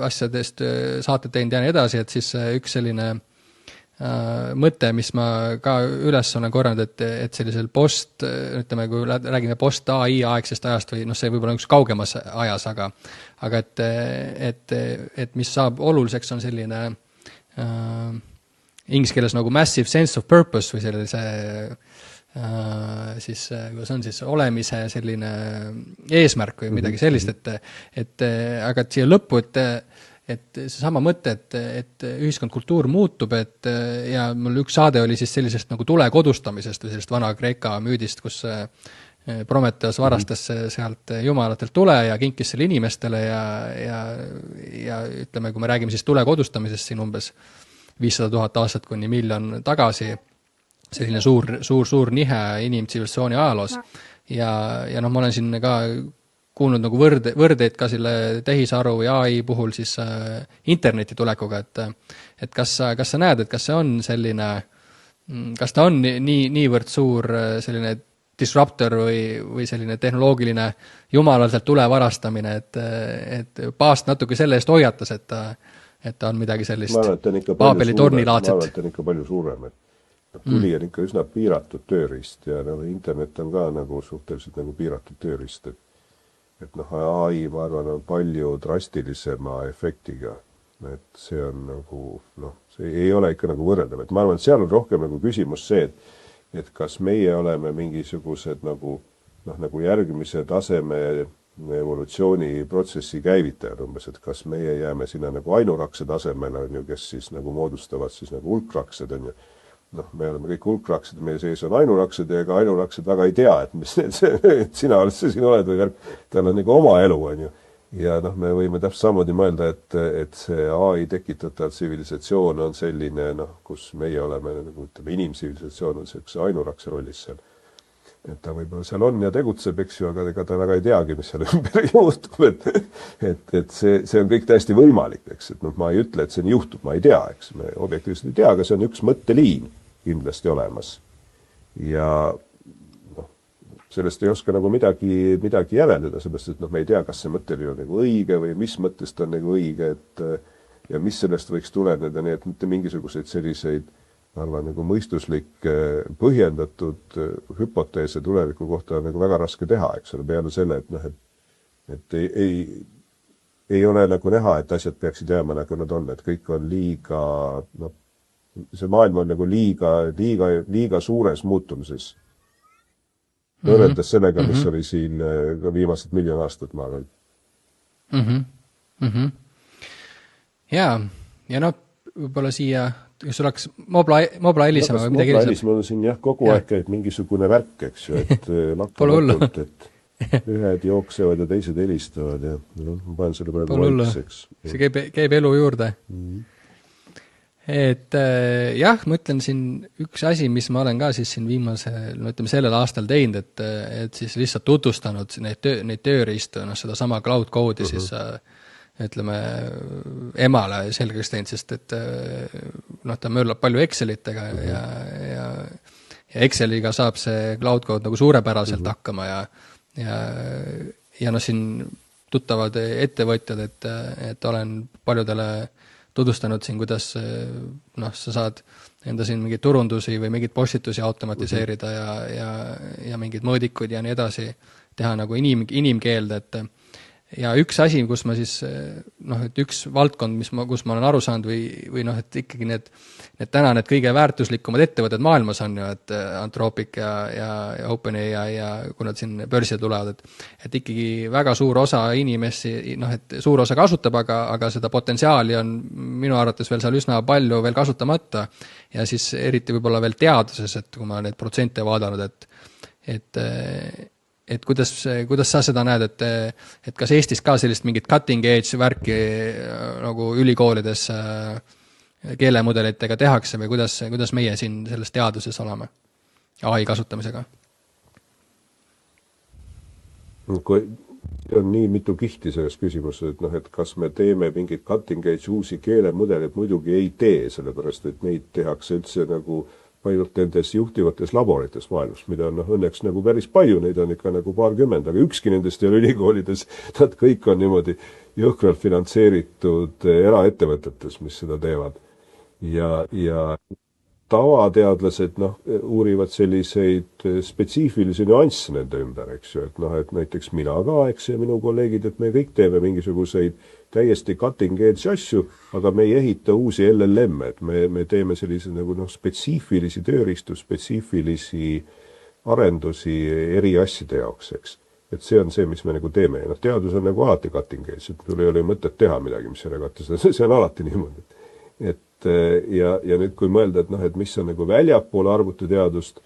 [SPEAKER 2] asjadest saated teinud ja nii edasi, et siis üks selline mõte, mis ma ka üles olen korranud, et sellisel ütleme, kui räägime post-AI aegsest ajast või see võib-olla üks kaugemas ajas, aga et mis saab oluliseks on selline inglise keeles nagu massive sense of purpose või sellise siis, kuidas on siis olemise selline eesmärk või midagi sellist, et aga et siia lõppu, et seesama mõte, et ühiskond, kultuur muutub, ja mul üks saade oli siis sellisest nagu tule kodustamisest või sellest Vana-Kreeka müüdist, kus Prometheus varastas sealt jumalatelt tule ja kinkis selle inimestele ja ütleme, kui me räägime siis tule kodustamisest siin umbes 500 000 aastat kuni 1 miljon tagasi, selline suur nihe inimtsivilisatsiooni ajaloos. Ja ma olen siin ka kuulnud nagu võrdeid ka selle tehisaru ja AI puhul siis interneti tulekuga, et kas sa näed, et kas see on selline, kas ta on niivõrd suur selline disruptor või selline tehnoloogiline jumalatelt tule varastamine, et paast natuke selle eest hoiatas, et ta on midagi sellist Paabeli tornilaadset.
[SPEAKER 1] Ma arvan, et ta on ikka palju suurem, et tuli on ikka üsna piiratud tööriist ja internet on ka nagu suhteliselt nagu piiratud tööriist, et AI, ma arvan, on palju drastilisema efektiga, et see on nagu, see ei ole ikka nagu võrreldav, et ma arvan, et seal on rohkem nagu küsimus see, et kas meie oleme mingisugused nagu järgmise taseme evolutsiooniprotsessi käivitajad umbes, et kas meie jääme sinna nagu ainuraksed asemele, on ju, kes siis nagu moodustavad siis nagu hulkraksed, on ju. Me oleme kõik hulkraksed, meie sees on ainuraksed ja ega ainuraksed väga ei tea, et mis sina oled, siin oled või värk, tal on nagu oma elu, on ju. Ja me võime täpselt samuti mõelda, et see AI tekitatav tsivilisatsioon on selline, kus meie oleme, nagu ütleme, inimtsivilisatsioon on sellise ainurakse rollis seal. Et ta võib-olla seal on ja tegutseb, eks ju, aga ega ta väga ei teagi, mis seal ümber juhtub, et see on kõik täiesti võimalik, eks, et ma ei ütle, et see nii juhtub, ma ei tea, eks, me objektiivselt ei tea, aga see on üks mõtteliin kindlasti olemas. Ja sellest ei oska nagu midagi järeldada, seepärast, et me ei tea, kas see mõtteliin on nagu õige või mis mõttest on nagu õige, ja mis sellest võiks tuleneda, nii et mitte mingisuguseid selliseid, ma arvan, nagu mõistuslik põhjendatud hüpoteese tuleviku kohta on nagu väga raske teha, eks ole, peale selle, et ei ole nagu näha, et asjad peaksid jääma nagu nad on, et kõik on liiga, see maailm on nagu liiga suures muutumises. Võrreldes sellega, mis oli siin viimased 1 miljon aastat, ma arvan.
[SPEAKER 2] Ja võib-olla siia, kas sul oleks Mobla helisema või midagi helisema?
[SPEAKER 1] Mul on siin kogu aeg käib mingisugune värk, eks ju, et lakkamatult, et ühed jooksevad ja teised helistavad ja ma panen selle praegu vaikseks.
[SPEAKER 2] See käib elu juurde. Et jah, ma ütlen siin üks asi, mis ma olen ka siis siin sellel aastal teinud, et siis lihtsalt tutvustanud neid tööriistu, seda sama cloud code'i siis ütleme emale selgeks teinud, sest et ta mööllab palju Excelitega ja Exceliga saab see cloud code nagu suurepäraselt hakkama ja siin tuttavad ettevõtjad, et olen paljudele tutvustanud siin, kuidas sa saad enda siin mingeid turundusi või mingeid postitusi automatiseerida ja mingeid mõõdikuid ja nii edasi teha nagu inimkeelde, ja üks asi, kus ma siis et üks valdkond, kus ma olen aru saanud või et ikkagi need kõige väärtuslikumad ettevõtted maailmas on ju, et Anthropic ja OpenAI ja kui nad siin börsile tulevad, et ikkagi väga suur osa inimesi, et suur osa kasutab, aga seda potentsiaali on minu arvates veel seal üsna palju veel kasutamata ja siis eriti võib-olla veel teaduses, et kui ma neid protsente vaadanud, et kuidas sa seda näed, et kas Eestis ka sellist mingit cutting edge värki nagu ülikoolides keelemudelitega tehakse või kuidas meie siin selles teaduses oleme AI kasutamisega?
[SPEAKER 1] Kui on nii mitu kihti selles küsimuses, et kas me teeme mingit cutting edge uusi keelemudelid, muidugi ei tee, sellepärast et neid tehakse üldse nagu paljult nendes juhtivates laborites maailmas, mida on õnneks nagu päris palju, neid on ikka nagu paarkümmend, aga ükski nendest ei ole ülikoolides, nad kõik on niimoodi jõhkralt finantseeritud eraettevõtetes, mis seda teevad. Ja tavateadlased uurivad selliseid spetsiifilisi nüansse nende ümber, eks ju, et näiteks mina ka, eks, ja minu kolleegid, et me kõik teeme mingisuguseid täiesti cutting edge asju, aga me ei ehita uusi LLM, et me teeme sellise nagu spetsiifilisi tööriistu, spetsiifilisi arendusi eri asjade jaoks, eks. Et see on see, mis me nagu teeme. Ja teadus on nagu alati cutting edge, et tul ei ole mõtet teha midagi, mis ei katta seda. See on alati niimoodi. Ja nüüd kui mõelda, et mis on nagu väljapoole arvutiteadust,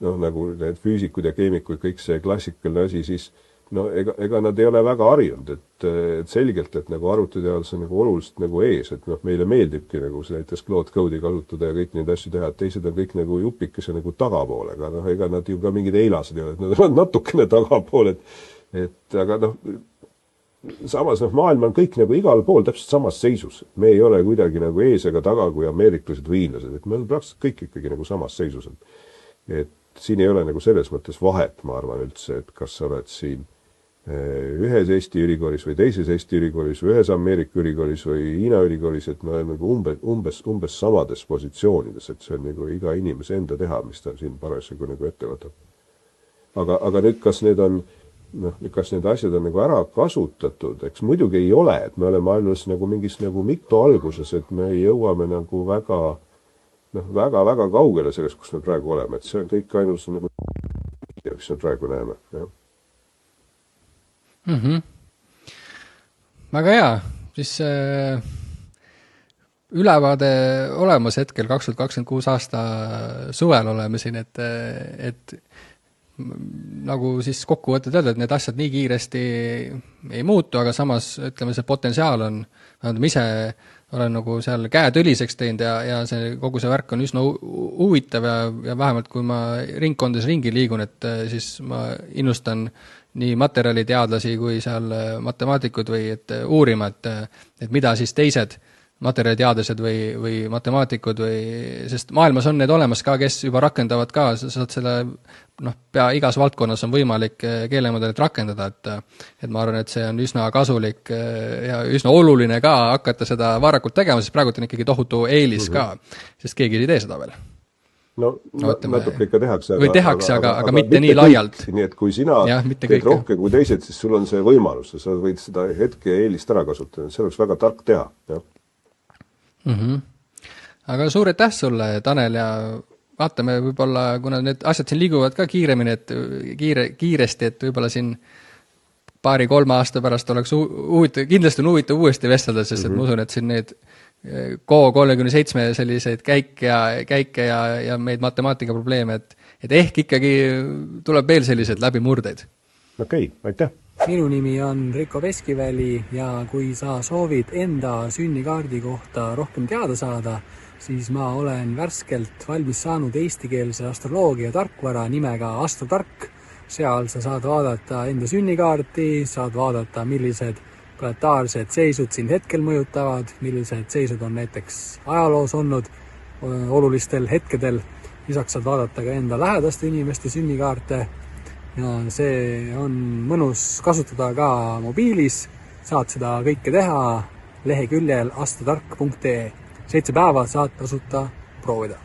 [SPEAKER 1] nagu need füüsikud ja keemikud, kõik see klassikaline asi, siis ega nad ei ole väga harjunud, et selgelt, et nagu arvutiteadus on nagu oluliselt nagu ees, et meile meeldibki nagu see näiteks Claude Code'i kasutada ja kõik neid asju teha, et teised on kõik nagu jupikese nagu tagapoole, aga ega nad ju ka mingid eilased ei ole, et nad on natukene tagapoole, aga samas maailm on kõik nagu igal pool täpselt samas seisus. Me ei ole kuidagi nagu ees ega taga kui ameeriklased või hiinlased, et me oleme praktiliselt kõik ikkagi nagu samas seisus. Et siin ei ole nagu selles mõttes vahet, ma arvan üldse, et kas sa oled siin ühes Eesti ülikoolis või teises Eesti ülikoolis või ühes Ameerika ülikoolis või Hiina ülikoolis, et me oleme nagu umbes samades positsioonides, et see on nagu iga inimese enda teha, mis ta siin parasjagu nagu ette võtab. Aga nüüd, kas need asjad on nagu ära kasutatud, eks muidugi ei ole, et me oleme ainult nagu mingis nagu mikroalguses, et me jõuame nagu väga kaugele sellest, kus me praegu oleme, et see on kõik ainult nagu mis me praegu näeme, jah.
[SPEAKER 2] Väga hea, siis ülevaade olemas hetkel 2026 aasta suvel oleme siin, et nagu siis kokkuvõtted öelda, et need asjad nii kiiresti ei muutu, aga samas ütleme, see potentsiaal on, ise olen nagu seal käed õliseks teinud ja see, kogu see värk on üsna huvitav ja vähemalt kui ma ringkondades ringi liigun, et siis ma innustan nii materjaliteadlasi kui seal matemaatikud või et uurima, et mida siis teised materjaliteadlased või matemaatikud sest maailmas on need olemas ka, kes juba rakendavad ka, sa saad selle, pea igas valdkonnas on võimalik keelemudelit rakendada, et ma arvan, et see on üsna kasulik ja üsna oluline ka hakata seda varakult tegema, sest praegu on ikkagi tohutu eelis ka, sest keegi ei tee seda veel.
[SPEAKER 1] Natuke ikka tehakse.
[SPEAKER 2] Või tehakse, aga mitte nii laialt.
[SPEAKER 1] Nii et kui sina teed rohkem kui teised, siis sul on see võimalus, sa võid seda hetke eelist ära kasutada, see oleks väga tark teha.
[SPEAKER 2] Aga suur aitäh sulle, Tanel, ja vaatame võib-olla, kuna need asjad siin liiguvad ka kiiremini, et kiiresti, et võib-olla siin 2-3 aasta pärast oleks kindlasti on huvitav uuesti vestelda, sest et ma usun, et siin need Go37 selliseid käike ja meid matemaatika probleeme, et ehk ikkagi tuleb veel sellised läbimurdeid.
[SPEAKER 1] Okei, aitäh!
[SPEAKER 3] Minu nimi on Rico Veskiväli ja kui sa soovid enda sünnikaardi kohta rohkem teada saada, siis ma olen värskelt valmis saanud eestikeelse astroloogia tarkvara nimega Astrotark. Seal sa saad vaadata enda sünnikaarti, saad vaadata, millised planetaarsed seisud sind hetkel mõjutavad, millised seisud on näiteks ajaloos olnud olulistel hetkedel. Lisaks saad vaadata ka enda lähedaste inimeste sünnikaarte ja see on mõnus kasutada ka mobiilis. Saad seda kõike teha leheküljel astrotark.ee. 7 päeva saad tasuta proovida.